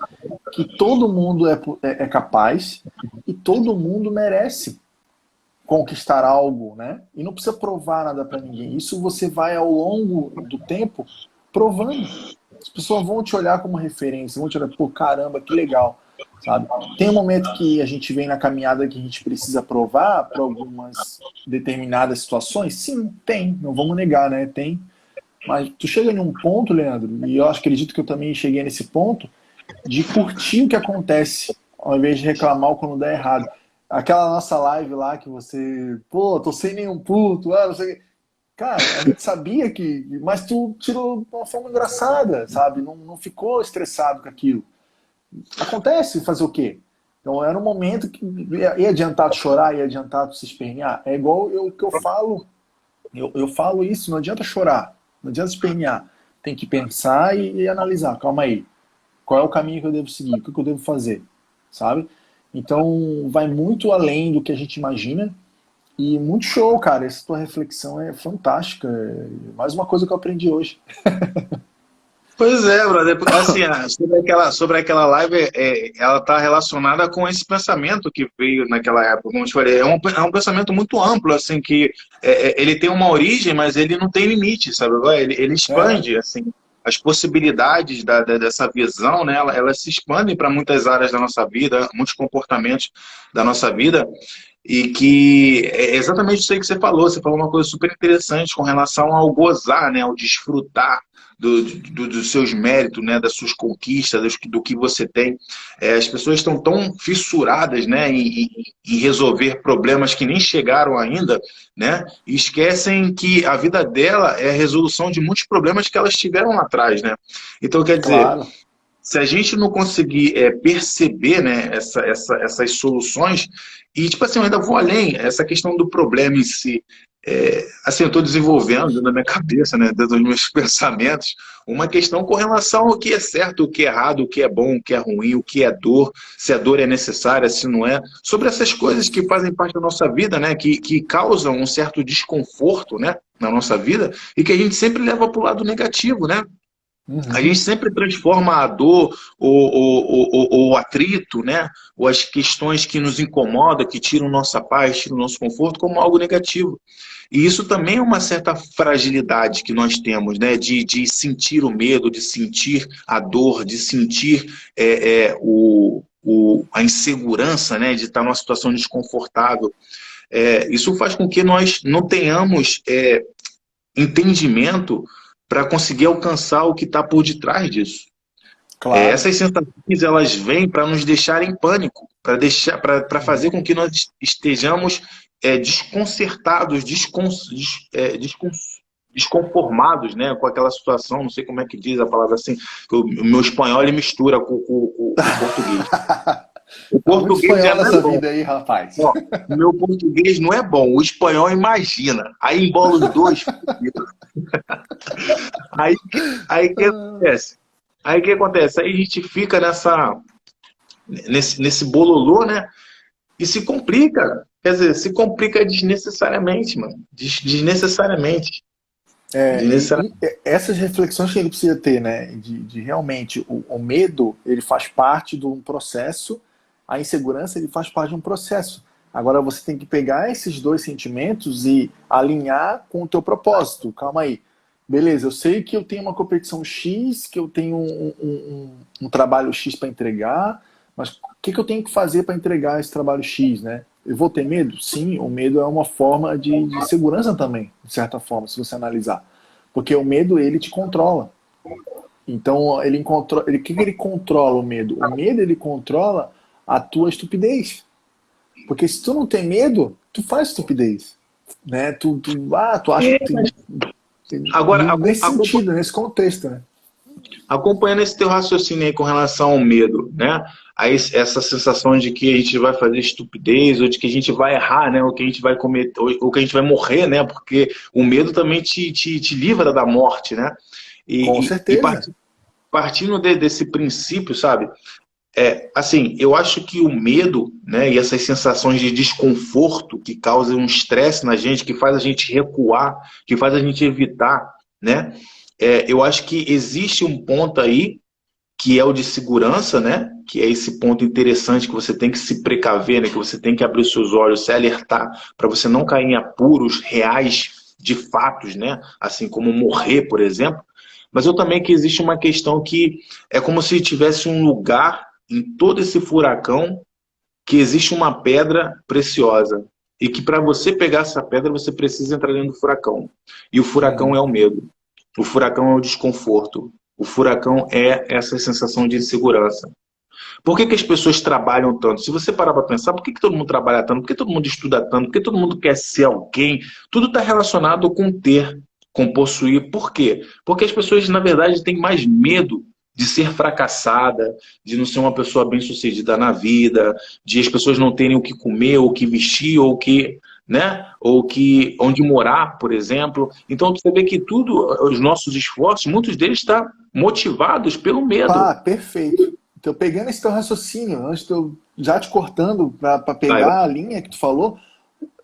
que todo mundo é capaz e todo mundo merece conquistar algo, né? E não precisa provar nada para ninguém. Isso você vai ao longo do tempo provando. As pessoas vão te olhar como referência, vão te olhar, pô, caramba, que legal, sabe? Tem um momento que a gente vem na caminhada que a gente precisa provar para algumas determinadas situações? Sim, tem, não vamos negar, né? Tem. Mas tu chega em um ponto, Leandro, e eu acredito que eu também cheguei nesse ponto, de curtir o que acontece, ao invés de reclamar quando dá errado. Aquela nossa live lá que você, pô, tô sem nenhum puto, não sei o que. Cara, a gente sabia que... Mas tu tirou de uma forma engraçada, sabe? Não ficou estressado com aquilo. Acontece, fazer o quê? Então era um momento que ia adiantar tu chorar, ia adiantar tu se espernear. É igual o que eu falo. Eu falo isso, não adianta chorar, não adianta se espernear. Tem que pensar e analisar. Calma aí. Qual é o caminho que eu devo seguir? O que eu devo fazer? Sabe? Então vai muito além do que a gente imagina. E muito show, cara. Essa tua reflexão é fantástica. Mais uma coisa que eu aprendi hoje. Pois é, brother. Assim, sobre aquela live, ela está relacionada com esse pensamento que veio naquela época. Como eu te falei, é um pensamento muito amplo, assim, que ele tem uma origem, mas ele não tem limite, sabe? Ele expande, assim. as possibilidades dessa visão, né, elas se expandem para muitas áreas da nossa vida, muitos comportamentos da nossa vida, e que é exatamente isso aí que você falou uma coisa super interessante com relação ao gozar, né, ao desfrutar dos seus méritos, né, das suas conquistas, do que você tem. As pessoas estão tão fissuradas, né, em resolver problemas que nem chegaram ainda, né, e esquecem que a vida dela é a resolução de muitos problemas que elas tiveram lá atrás, né? Então, quer dizer, Claro. se a gente não conseguir perceber, né, essas soluções, e tipo assim, eu ainda vou além, essa questão do problema em si, assim, eu estou desenvolvendo dentro da minha cabeça, né, dentro dos meus pensamentos, uma questão com relação ao que é certo, o que é errado, o que é bom, o que é ruim, o que é dor, se a dor é necessária, se não é, sobre essas coisas que fazem parte da nossa vida, né, que causam um certo desconforto, né, na nossa vida, e que a gente sempre leva para o lado negativo, né? A Uhum. gente sempre transforma a dor ou o atrito, né? Ou as questões que nos incomodam, que tiram nossa paz, tiram nosso conforto, como algo negativo. E isso também é uma certa fragilidade que nós temos, né? De sentir o medo, de sentir a dor, de sentir a insegurança, né? De estar numa situação desconfortável. Isso faz com que nós não tenhamos entendimento para conseguir alcançar o que está por detrás disso. Claro. Essas sensações elas vêm para nos deixar em pânico, para fazer com que nós estejamos desconcertados, desconformados, né, com aquela situação. Não sei como é que diz a palavra assim, que o meu espanhol ele mistura com o português. O Tá muito português já espanhol não é nessa bom. vida aí, rapaz. Ó, o meu português não é bom, o espanhol imagina. Aí embola os dois. Aí, aí que acontece? Aí o que acontece? Aí a gente fica nesse bololô, né? E se complica. Quer dizer, se complica desnecessariamente, mano. Desnecessariamente. Desnecessariamente. Essas reflexões que ele precisa ter, né? De realmente o medo ele faz parte de um processo, a insegurança ele faz parte de um processo. Agora você tem que pegar esses dois sentimentos e alinhar com o teu propósito. Calma aí. Beleza, eu sei que eu tenho uma competição X, que eu tenho um trabalho X para entregar, mas o que eu tenho que fazer para entregar esse trabalho X, né? Eu vou ter medo? Sim, o medo é uma forma de segurança também, de certa forma, se você analisar. Porque o medo, ele te controla. Então, o que ele controla o medo? O medo, ele controla a tua estupidez. Porque se tu não tem medo, tu faz estupidez. Né? Tu acha que Agora, nesse sentido, nesse contexto, né? acompanhando esse teu raciocínio aí com relação ao medo, né? Aí essa sensação de que a gente vai fazer estupidez, ou de que a gente vai errar, né? Ou que a gente vai cometer, ou que a gente vai morrer, né? Porque o medo também te livra da morte, né? Com E certeza. partindo desse princípio, sabe? Assim, eu acho que o medo, né? E essas sensações de desconforto que causam um estresse na gente, que faz a gente recuar, que faz a gente evitar, né? Eu acho que existe um ponto aí que é o de segurança, né? Que é esse ponto interessante que você tem que se precaver, né? Que você tem que abrir os seus olhos, se alertar para você não cair em apuros reais de fatos, né? Assim como morrer, por exemplo. Mas eu também que existe uma questão que é como se tivesse um lugar em todo esse furacão que existe uma pedra preciosa e que para você pegar essa pedra você precisa entrar dentro do furacão. E o furacão é Uhum. o medo. O furacão é o desconforto. O furacão é essa sensação de insegurança. Por que as pessoas trabalham tanto? Se você parar para pensar, por que todo mundo trabalha tanto? Por que todo mundo estuda tanto? Por que todo mundo quer ser alguém? Tudo está relacionado com ter, com possuir. Por quê? Porque as pessoas, na verdade, têm mais medo de ser fracassada, de não ser uma pessoa bem-sucedida na vida, de as pessoas não terem o que comer, o que vestir, ou o que, né? Ou que onde morar, por exemplo. Então você vê que tudo, os nossos esforços, muitos deles estão motivados pelo medo. Pá, perfeito. Então, pegando esse teu raciocínio, antes de eu já te cortando para Vai, vai. pegar a linha que tu falou,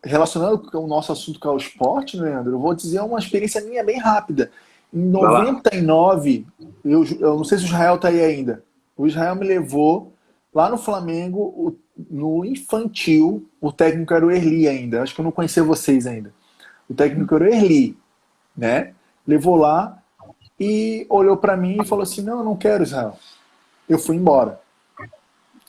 relacionando com o nosso assunto que é o esporte, né, Leandro, eu vou dizer uma experiência minha bem rápida. Em Vai lá. 99, eu não sei se o Israel tá aí ainda. O Israel me levou lá no Flamengo, no infantil, o técnico era o Erli ainda. Acho que eu não conhecia vocês ainda. O técnico era o Erli, né? Levou lá. e olhou para mim e falou assim, não, eu não quero, Israel. Eu fui embora.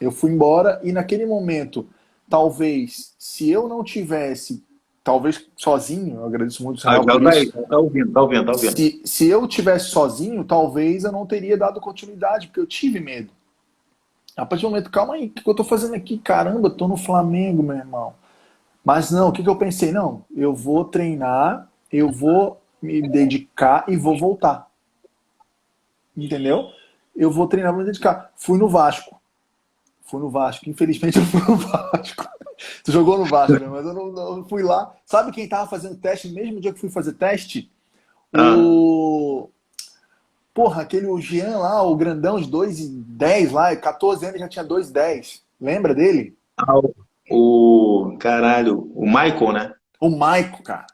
Eu fui embora e naquele momento, talvez, se eu não tivesse, talvez sozinho, eu agradeço muito o Ah, Israel já por tá aí, isso, tá ouvindo, tá ouvindo, tá ouvindo. se eu tivesse sozinho, talvez eu não teria dado continuidade, porque eu tive medo. A partir do momento, calma aí, o que eu tô fazendo aqui? Caramba, tô no Flamengo, meu irmão. Mas não, o que eu pensei? Não, eu vou treinar, eu vou me dedicar e vou voltar. Entendeu? Eu vou treinar, vou me dedicar. Fui no Vasco. Fui no Vasco. Infelizmente eu fui no Vasco. Tu jogou no Vasco, né? Mas eu não fui lá. Sabe quem tava fazendo teste no mesmo dia que fui fazer teste? Ah, O. Porra, aquele o Jean lá, o grandão de 2,10 lá, 14 anos já tinha 2,10. Lembra dele? ah, caralho, o Michael, né? O Maico, cara.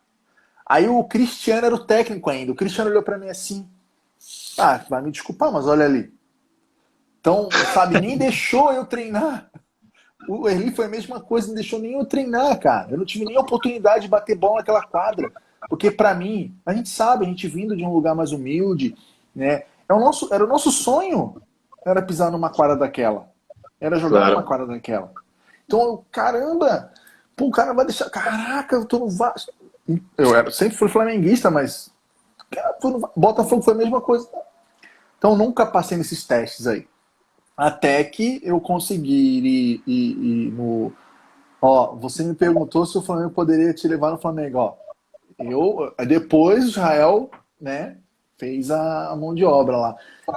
Aí o Cristiano era o técnico ainda. O Cristiano olhou pra mim assim. Ah, vai me desculpar, mas olha ali. Então, sabe, nem deixou eu treinar. O Erli foi a mesma coisa, não deixou nem eu treinar, cara. Eu não tive nem a oportunidade de bater bola naquela quadra. Porque pra mim, a gente sabe, a gente vindo de um lugar mais humilde, né? Era o nosso sonho, era pisar numa quadra daquela. Era jogar numa Claro. quadra daquela. Então, caramba, pô, o cara vai deixar. Caraca, eu tô no Vasco. Sempre fui flamenguista, mas cara, Botafogo foi a mesma coisa. Então nunca passei nesses testes aí. Até que eu consegui ir no. Ó, você me perguntou se o Flamengo poderia te levar no Flamengo. Ó, depois o Israel, né, fez a mão de obra lá.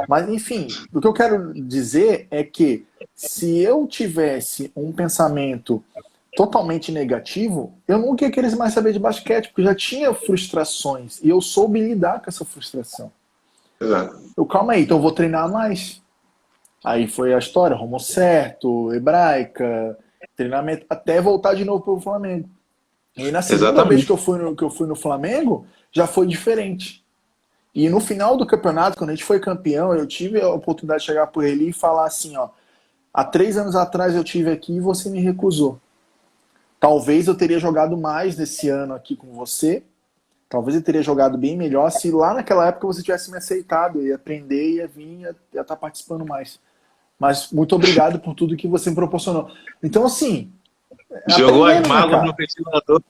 Mas enfim, o que eu quero dizer é que se eu tivesse um pensamento totalmente negativo, eu nunca ia querer mais saber de basquete, porque eu já tinha frustrações e eu soube lidar com essa frustração. Exato. Calma aí, então eu vou treinar mais. Aí foi a história, rumo certo, hebraica, treinamento, até voltar de novo pro Flamengo. E na segunda vez Exatamente. que eu fui no Flamengo, já foi diferente. E no final do campeonato, quando a gente foi campeão, eu tive a oportunidade de chegar por ele e falar assim, ó, há 3 anos atrás eu tive aqui e você me recusou. Talvez eu teria jogado mais nesse ano aqui com você, talvez eu teria jogado bem melhor se lá naquela época você tivesse me aceitado, eu ia aprender, ia vir, ia estar participando mais. Mas muito obrigado por tudo que você me proporcionou. Então, assim, Jogou as aprendendo, né, mágoas no cara? ventilador.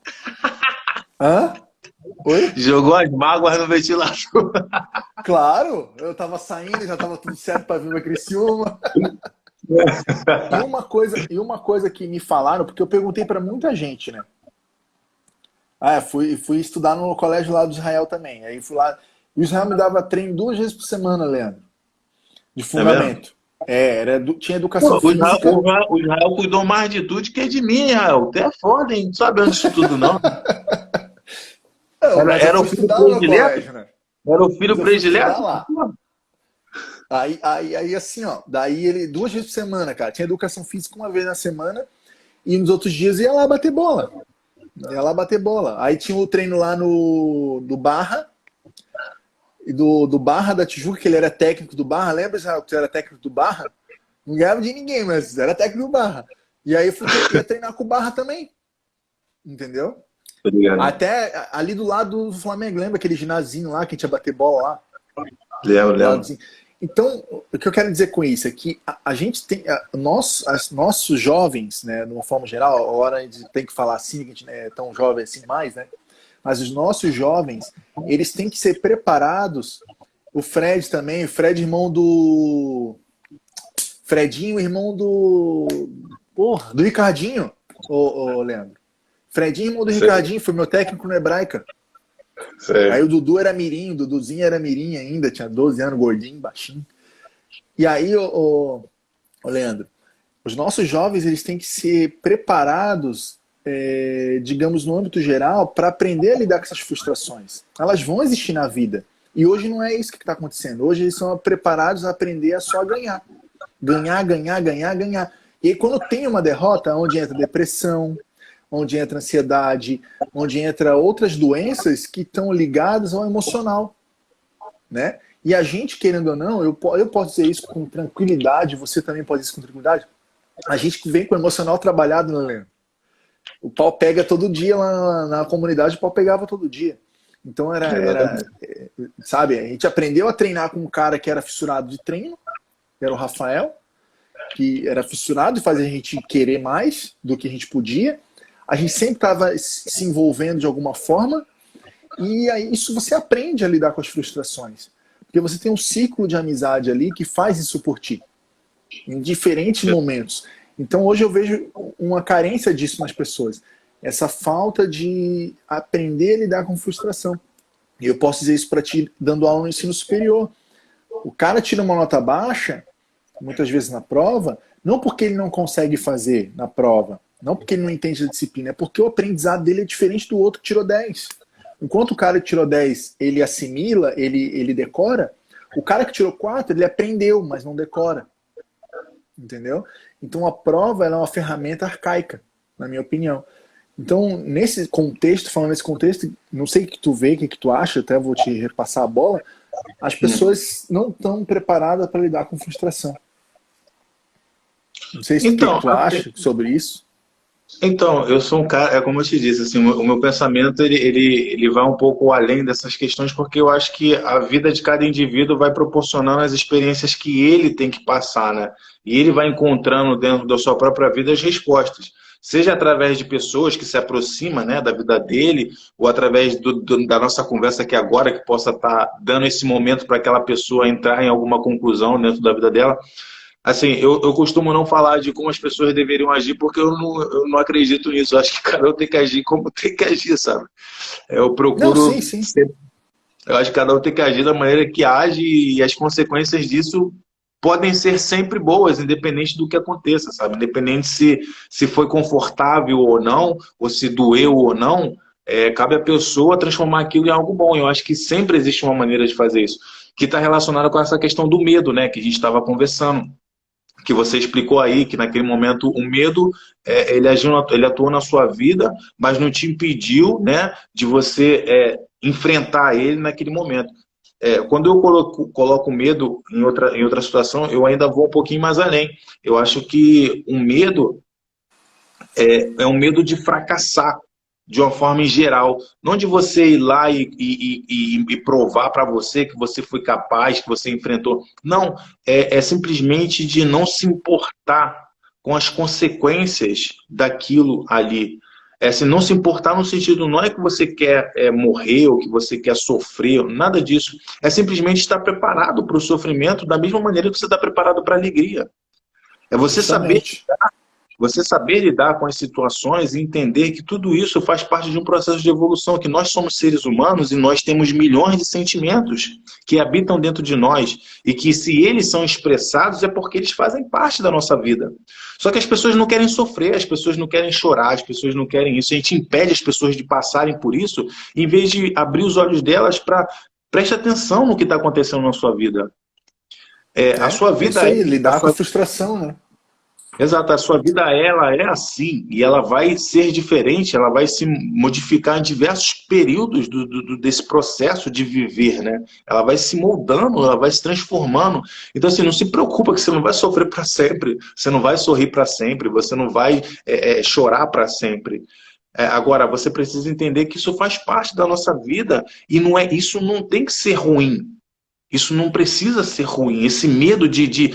Hã? Oi? Jogou as mágoas no ventilador. Claro, eu tava saindo, já tava tudo certo para vir pra Criciúma. E uma coisa que me falaram, porque eu perguntei para muita gente, né? Ah, fui estudar no colégio lá do Israel também. Aí fui lá. E o Israel me dava treino 2 vezes por semana, Leandro, de É mesmo? fundamento. Tinha educação Pô, física. O Israel cuidou mais de tudo que de mim, Israel. Tu é foda, hein? Não sabe antes de tudo, não. Não, Era, mas eu era o fui filho estudar no meu predileto? colégio, né? Era o Mas filho eu fui estudar predileto? lá. Aí assim, ó, daí ele 2 vezes por semana, cara. Tinha educação física uma vez na semana e nos outros dias ia lá bater bola. Ia lá bater bola. Aí tinha o treino lá no do Barra, e do Barra da Tijuca, que ele era técnico do Barra. Lembra, Israel, que você era técnico do Barra? Não ganhava de ninguém, mas era técnico do Barra. E aí ia treinar com o Barra também. Entendeu? Obrigado. Até ali do lado do Flamengo, lembra aquele ginazinho lá que a gente ia bater bola lá? Lembro, Do lembro. ladozinho. Então, o que eu quero dizer com isso é que a gente tem, nossos jovens, né, de uma forma geral, agora a gente tem que falar assim, que a gente não é tão jovem assim mais, né? Mas os nossos jovens, eles têm que ser preparados. O Fred também, o Fred, irmão do. Fredinho, irmão do. Porra, do Ricardinho, ô Leandro. Fredinho, irmão do Sei, Ricardinho, foi meu técnico no Hebraica. Aí sei. o Dudu era mirim, o Duduzinho era mirim ainda, tinha 12 anos, gordinho, baixinho. E aí, ô Leandro, os nossos jovens eles têm que ser preparados, digamos, no âmbito geral, para aprender a lidar com essas frustrações. Elas vão existir na vida. E hoje não é isso que está acontecendo. Hoje eles são preparados a aprender a só ganhar. Ganhar, ganhar, ganhar, ganhar. E aí, quando tem uma derrota, onde entra depressão, onde entra ansiedade, onde entra outras doenças que estão ligadas ao emocional, né? E a gente, querendo ou não, eu posso dizer isso com tranquilidade, você também pode dizer isso com tranquilidade, a gente que vem com o emocional trabalhado, né, Leandro? O pau pega todo dia lá na comunidade, o pau pegava todo dia. Então sabe, a gente aprendeu a treinar com um cara que era fissurado de treino, que era o Rafael, que era fissurado e fazia a gente querer mais do que a gente podia. A gente sempre estava se envolvendo de alguma forma, e aí isso você aprende a lidar com as frustrações. Porque você tem um ciclo de amizade ali que faz isso por ti, em diferentes momentos. Então hoje eu vejo uma carência disso nas pessoas. Essa falta de aprender a lidar com frustração. E eu posso dizer isso para ti dando aula no ensino superior. O cara tira uma nota baixa, muitas vezes na prova, não porque ele não consegue fazer na prova, não porque ele não entende a disciplina, é porque o aprendizado dele é diferente do outro que tirou 10. Enquanto o cara que tirou 10, ele assimila, ele decora, o cara que tirou 4, ele aprendeu, mas não decora. Entendeu? Então a prova ela é uma ferramenta arcaica, na minha opinião. Então, nesse contexto, falando nesse contexto, não sei o que tu vê, o que tu acha, até vou te repassar a bola, as pessoas não estão preparadas para lidar com frustração. Não sei se Então, o que tu acha sobre isso. Então, eu sou um cara, é como eu te disse, assim, o meu pensamento ele vai um pouco além dessas questões, porque eu acho que a vida de cada indivíduo vai proporcionando as experiências que ele tem que passar, né? E ele vai encontrando dentro da sua própria vida as respostas. Seja através de pessoas que se aproximam, né, da vida dele, ou através da nossa conversa aqui agora, que possa estar dando esse momento para aquela pessoa entrar em alguma conclusão dentro da vida dela. Assim, eu costumo não falar de como as pessoas deveriam agir, porque eu não acredito nisso. Eu acho que cada um tem que agir como tem que agir, sabe? Eu procuro... Não, sim. Eu acho que cada um tem que agir da maneira que age e as consequências disso podem ser sempre boas, independente do que aconteça, sabe? Independente se foi confortável ou não, ou se doeu ou não, cabe à pessoa transformar aquilo em algo bom. Eu acho que sempre existe uma maneira de fazer isso, que está relacionada com essa questão do medo, né? Que a gente estava conversando, que você explicou aí, que naquele momento o medo, ele atuou na sua vida, mas não te impediu, né, de você enfrentar ele naquele momento. Quando eu coloco medo em outra situação, eu ainda vou um pouquinho mais além. Eu acho que o medo é um medo de fracassar, de uma forma em geral. Não de você ir lá e provar para você que você foi capaz, que você enfrentou. Não, é simplesmente de não se importar com as consequências daquilo ali. Se não se importar no sentido, não é que você quer morrer ou que você quer sofrer, nada disso. É simplesmente estar preparado para o sofrimento da mesma maneira que você está preparado para a alegria. É você saber... Você saber lidar com as situações e entender que tudo isso faz parte de um processo de evolução, que nós somos seres humanos e nós temos milhões de sentimentos que habitam dentro de nós e que se eles são expressados é porque eles fazem parte da nossa vida. Só que as pessoas não querem sofrer, as pessoas não querem chorar, as pessoas não querem isso. A gente impede as pessoas de passarem por isso em vez de abrir os olhos delas para preste atenção no que está acontecendo na sua vida. A sua vida isso aí, lidar com a frustração, né? Exato, a sua vida ela é assim, e ela vai ser diferente, ela vai se modificar em diversos períodos desse processo de viver, né? Ela vai se moldando, ela vai se transformando. Então, assim, não se preocupa que você não vai sofrer para sempre, você não vai sorrir para sempre, você não vai chorar para sempre. Agora, você precisa entender que isso faz parte da nossa vida, e isso não tem que ser ruim. Isso não precisa ser ruim. Esse medo de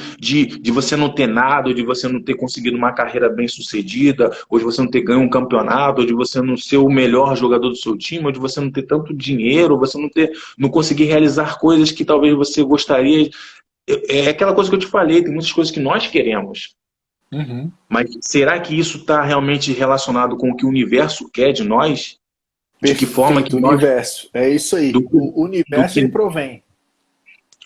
você não ter nada, ou de você não ter conseguido uma carreira bem sucedida, ou de você não ter ganho um campeonato, ou de você não ser o melhor jogador do seu time, ou de você não ter tanto dinheiro, ou você não conseguir realizar coisas que talvez você gostaria. É aquela coisa que eu te falei, tem muitas coisas que nós queremos. Uhum. Mas será que isso está realmente relacionado com o que o universo quer de nós? De que forma que o universo, é isso aí. O universo ele provém.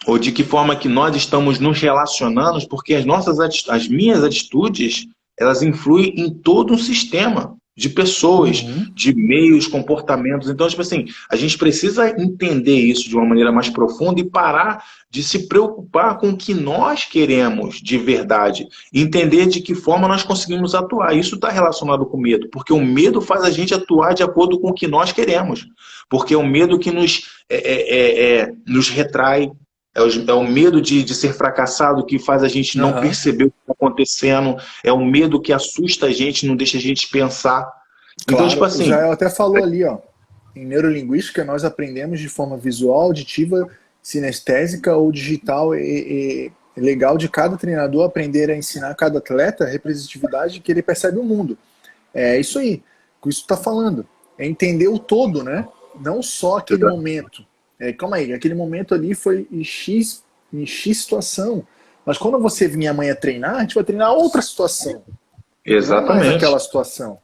Ou de que forma que nós estamos nos relacionando, porque as minhas atitudes, elas influem em todo um sistema de pessoas, de meios, comportamentos. Então, tipo assim, a gente precisa entender isso de uma maneira mais profunda e parar de se preocupar com o que nós queremos de verdade. E entender de que forma nós conseguimos atuar. Isso está relacionado com o medo, porque o medo faz a gente atuar de acordo com o que nós queremos. Porque é o medo que nos retrai. É o medo de ser fracassado que faz a gente não perceber o que está acontecendo. É o medo que assusta a gente, não deixa a gente pensar. Claro, então, tipo assim... o Jael até falou ali, ó. em neurolinguística, nós aprendemos de forma visual, auditiva, sinestésica ou digital e legal de cada treinador aprender a ensinar a cada atleta a representatividade que ele percebe o mundo. É isso aí, que isso está falando. É entender o todo, né? Não só aquele momento. Calma aí, aquele momento ali foi em X situação. Mas quando você vir amanhã treinar, a gente vai treinar outra situação. Exatamente. Não é mais aquela situação.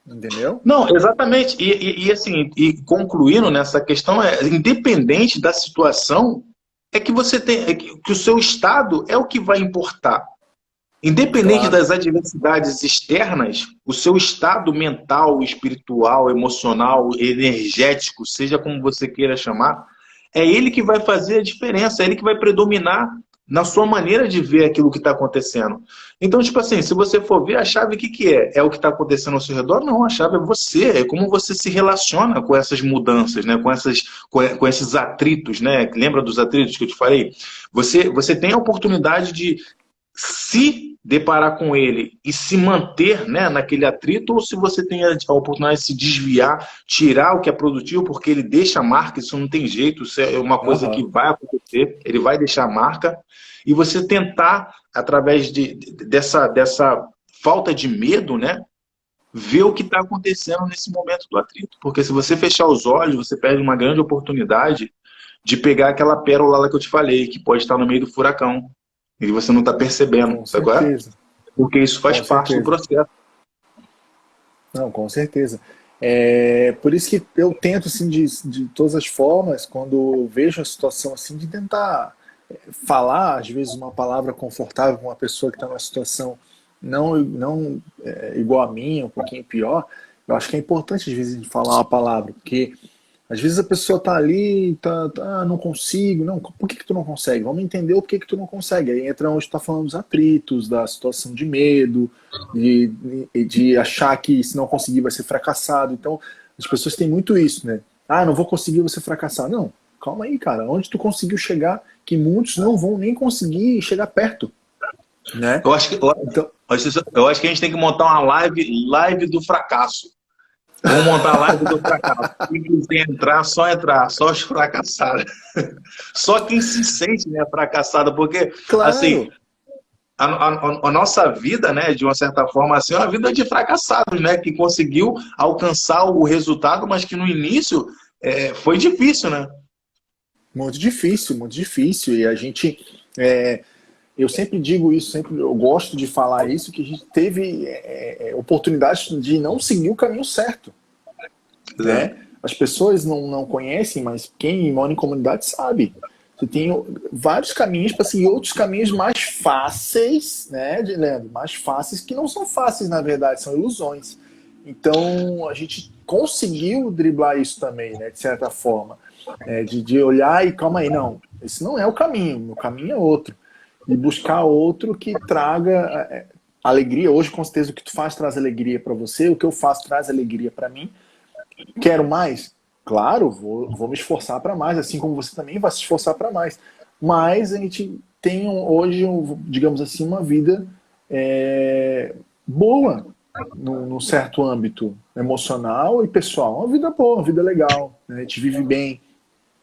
Entendeu? Não, exatamente. E assim, e concluindo nessa questão, independente da situação, é que você tem, que o seu estado é o que vai importar. Independente das adversidades externas, o seu estado mental, espiritual, emocional, energético, seja como você queira chamar, é ele que vai fazer a diferença, é ele que vai predominar na sua maneira de ver aquilo que está acontecendo. Então, tipo assim, se você for ver, a chave o que é? É o que está acontecendo ao seu redor? Não, a chave é você, é como você se relaciona com essas mudanças, né? com esses atritos, né? Lembra dos atritos que eu te falei? Você tem a oportunidade de se deparar com ele e se manter, né, naquele atrito, ou se você tem a oportunidade de se desviar, tirar o que é produtivo, porque ele deixa a marca, isso não tem jeito, isso é uma coisa que vai acontecer, ele vai deixar a marca, e você tentar, através dessa falta de medo, né, ver o que está acontecendo nesse momento do atrito, porque se você fechar os olhos, você perde uma grande oportunidade de pegar aquela pérola lá que eu te falei, que pode estar no meio do furacão. E você não está percebendo, sabe qual é? Porque isso faz parte do processo. Não, com certeza. Por isso que eu tento, assim, de todas as formas, quando vejo a situação assim, de tentar falar, às vezes, uma palavra confortável com uma pessoa que está numa situação não igual a minha, um pouquinho pior. Eu acho que é importante, às vezes, a gente falar uma palavra, porque às vezes a pessoa tá ali, não consigo. Não, por que tu não consegue? Vamos entender o que tu não consegue. Aí entra onde está falando dos atritos, da situação de medo, de achar que se não conseguir vai ser fracassado. Então, as pessoas têm muito isso, né? Não vou conseguir, vou ser fracassado. Não, calma aí, cara. Onde tu conseguiu chegar, que muitos não vão nem conseguir chegar perto, né? Eu acho que a gente tem que montar uma live do fracasso. Vamos montar a live do fracasso. Quem quiser entrar, só os fracassados. Só quem se sente, né, fracassado, porque, claro, assim, a nossa vida, né, de uma certa forma, assim, é uma vida de fracassados, né, que conseguiu alcançar o resultado, mas que no início foi difícil, né? Muito difícil, muito difícil. E a gente... eu sempre digo isso, eu gosto de falar isso, que a gente teve oportunidade de não seguir o caminho certo. Né? As pessoas não conhecem, mas quem mora em comunidade sabe. Você tem vários caminhos para seguir, outros caminhos mais fáceis, né, Leandro? Mais fáceis, que não são fáceis, na verdade, são ilusões. Então, a gente conseguiu driblar isso também, né, de certa forma. De olhar e, calma aí, não, esse não é o caminho é outro. E buscar outro que traga alegria. Hoje, com certeza, o que tu faz traz alegria para você, o que eu faço traz alegria para mim. Quero mais? Claro, vou me esforçar para mais, assim como você também vai se esforçar para mais. Mas a gente tem hoje, digamos assim, uma vida boa, num certo âmbito emocional e pessoal. Uma vida boa, uma vida legal. Né? A gente vive bem,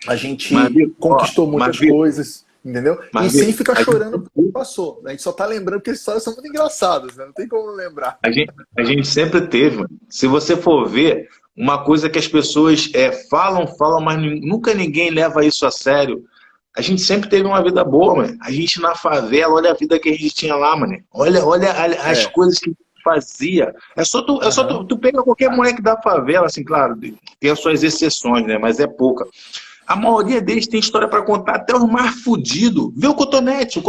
a gente conquistou muitas coisas. Entendeu? E sem ficar chorando porque passou. A gente só tá lembrando que as histórias são muito engraçadas, né? Não tem como lembrar. A gente sempre teve, mano. Se você for ver, uma coisa que as pessoas falam, mas nunca ninguém leva isso a sério. A gente sempre teve uma vida boa, mano. A gente na favela, olha a vida que a gente tinha lá, mano. Olha as coisas que fazia. Tu pega qualquer moleque da favela, assim, claro, tem as suas exceções, né? Mas é pouca. A maioria deles tem história para contar, até os mais fudidos. Vê o Cotonete.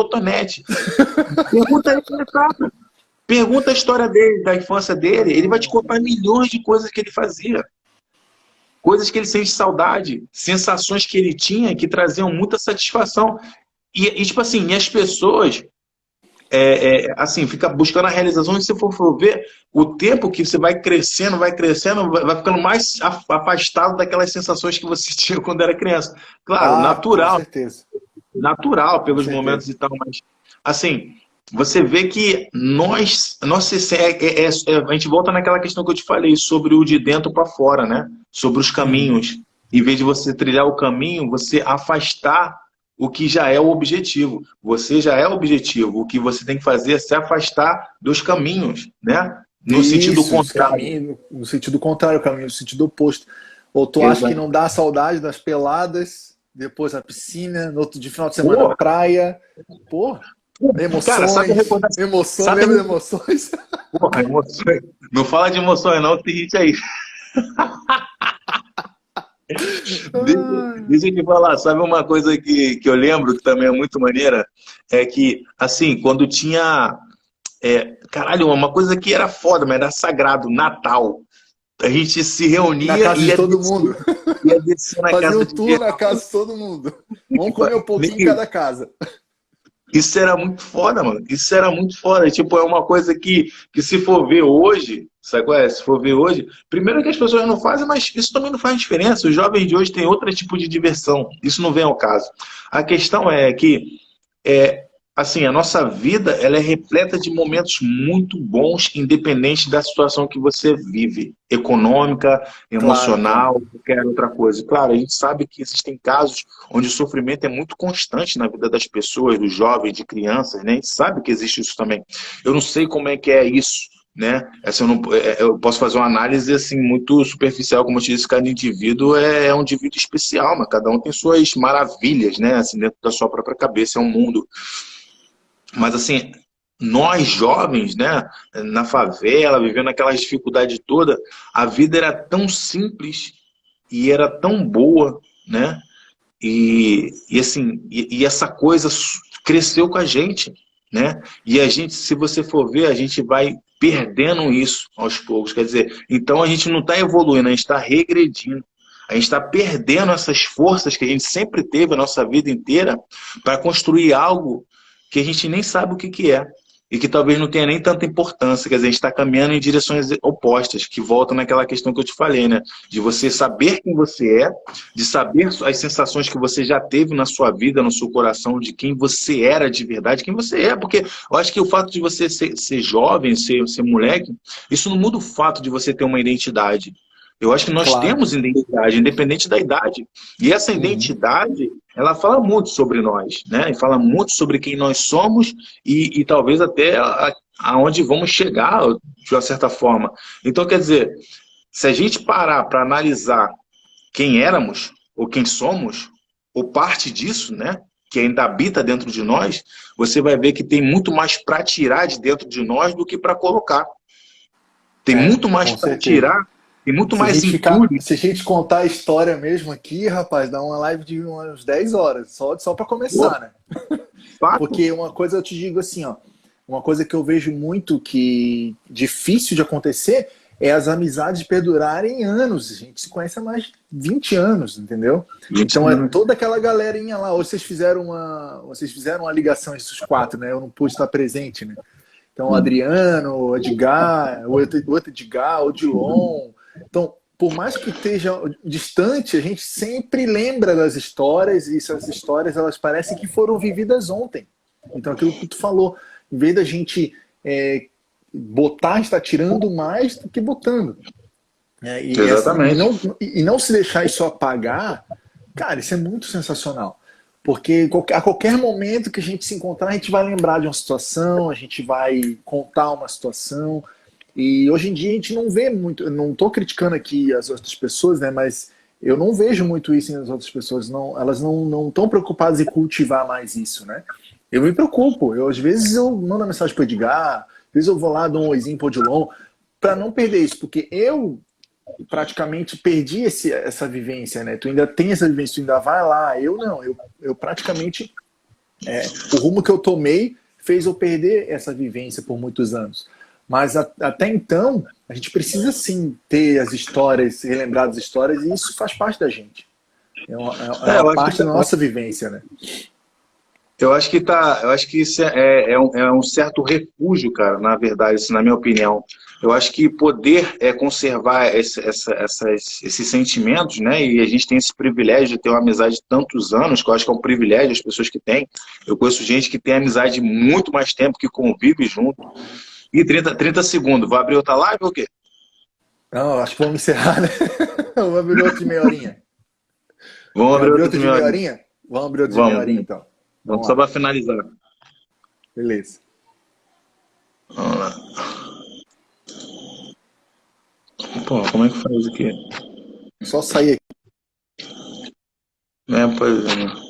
Pergunta a história dele, da infância dele. Ele vai te contar milhões de coisas que ele fazia. Coisas que ele sente saudade. Sensações que ele tinha que traziam muita satisfação. E tipo assim, as pessoas... assim, fica buscando a realização, e se for ver, o tempo que você vai crescendo, vai ficando mais afastado daquelas sensações que você tinha quando era criança. Claro, natural. Com certeza. Natural pelos momentos e tal, mas assim, você vê que a gente volta naquela questão que eu te falei sobre o de dentro para fora, né? sobre os caminhos. Em vez de você trilhar o caminho, você afastar o que já é o objetivo. Você já é o objetivo. O que você tem que fazer é se afastar dos caminhos, né? No sentido Isso, os contrário. caminhos, no sentido contrário, o caminho no sentido oposto. Ou tu acha que Exato. não dá saudade das peladas, depois a piscina, no outro de final de semana a Porra, praia. Pô, cara, sabe emoções, recordar? emoções, Sabe, lembra de emoções? porra, emoções. Não fala de emoções, não, tem gente aí. Deixa, deixa eu te falar, sabe uma coisa que eu lembro que também é muito maneira? É que, assim, quando tinha. Caralho, uma coisa que era foda, mas era sagrado, Natal. A gente se Na reunia casa e de todo mundo. ia descer na Fazia um casa de tour na casa de todo mundo. Vamos comer um pouquinho em geral. cada casa. Isso era muito foda, mano. Isso era muito foda. Tipo, é uma coisa que se for ver hoje, sabe qual é? Se for ver hoje, primeiro que as pessoas não fazem, mas isso também não faz diferença. Os jovens de hoje têm outro tipo de diversão. Isso não vem ao caso. A questão é que é, assim, a nossa vida ela é repleta de momentos muito bons, independente da situação que você vive, econômica, Claro, claro. emocional, qualquer outra coisa. Claro, a gente sabe que existem casos onde o sofrimento é muito constante na vida das pessoas, dos jovens, de crianças, né? A gente sabe que existe isso também. Eu não sei como é que é isso. Né? Essa eu posso fazer uma análise assim muito superficial, como eu te disse, cada indivíduo é um indivíduo especial, mas cada um tem suas maravilhas, né? Assim, dentro da sua própria cabeça, é um mundo. Mas assim, nós jovens, né, na favela, vivendo aquelas dificuldades toda, a vida era tão simples e era tão boa, né? E assim, e essa coisa cresceu com a gente, né? E a gente, se você for ver, a gente vai perdendo isso aos poucos. Quer dizer, então a gente não está evoluindo, a gente está regredindo. A gente está perdendo essas forças que a gente sempre teve a nossa vida inteira para construir algo que a gente nem sabe o que que é. E que talvez não tenha nem tanta importância. Quer dizer, a gente está caminhando em direções opostas, que voltam naquela questão que eu te falei, né? De você saber quem você é, de saber as sensações que você já teve na sua vida, no seu coração, de quem você era de verdade, quem você é. Porque eu acho que o fato de você ser jovem, ser moleque, isso não muda o fato de você ter uma identidade. Eu acho que nós Claro. temos identidade, independente da idade. E essa Uhum. identidade, ela fala muito sobre nós, né? E fala muito sobre quem nós somos e talvez até aonde vamos chegar, de uma certa forma. Então, quer dizer, se a gente parar para analisar quem éramos, ou quem somos, ou parte disso, né? Que ainda habita dentro de nós, você vai ver que tem muito mais para tirar de dentro de nós do que para colocar. Tem muito mais Com para certeza. tirar, tem muito Se a mais gente ficar, entulho. se a gente contar a história mesmo aqui, rapaz, dá uma live de umas 10 horas, só para começar, né? Fato. Porque uma coisa eu te digo assim, ó, uma coisa que eu vejo muito que difícil de acontecer é as amizades perdurarem anos. A gente se conhece há mais de 20 anos, entendeu? Gente, Então é toda aquela galerinha lá. Hoje vocês fizeram uma ligação esses quatro, né? Eu não pude estar presente, né? Então, o Adriano, o Edgar, o outro Edgar, o Dilon. Então, por mais que esteja distante, a gente sempre lembra das histórias e essas histórias, elas parecem que foram vividas ontem. Então, aquilo que tu falou, em vez da gente botar, está tirando mais do que botando. exatamente. E não se deixar isso apagar, cara, isso é muito sensacional. Porque a qualquer momento que a gente se encontrar, a gente vai lembrar de uma situação, a gente vai contar uma situação. E hoje em dia a gente não vê muito. Eu não estou criticando aqui as outras pessoas, né? Mas eu não vejo muito isso nas outras pessoas. Não, elas não estão preocupadas em cultivar mais isso, né? Eu me preocupo. Às vezes eu mando mensagem para o Edgar, às vezes eu vou lá, dou um oizinho para o Odilon, para não perder isso. Porque eu praticamente perdi essa vivência, né? Tu ainda tem essa vivência, tu ainda vai lá. Eu não, eu praticamente o rumo que eu tomei fez eu perder essa vivência por muitos anos. Mas até então, a gente precisa sim ter as histórias, relembrar das histórias, e isso faz parte da gente. É uma Eu acho que parte da nossa vivência, né? eu acho que isso é um certo refúgio, cara, na verdade, assim, na minha opinião. Eu acho que poder conservar esses sentimentos, né? E a gente tem esse privilégio de ter uma amizade de tantos anos, que eu acho que é um privilégio as pessoas que têm. Eu conheço gente que tem amizade de muito mais tempo, que convive junto. E 30 segundos, vou abrir outra live ou o quê? Não, acho que vamos encerrar, né? Vamos abrir outro de meia horinha. Vamos abrir outro Outro de meu. meia horinha? Vamos abrir outro de meia horinha, então. Vamos só para finalizar. Beleza. Vamos lá. Pô, como é que faz aqui? Só sair aqui. É, pois é.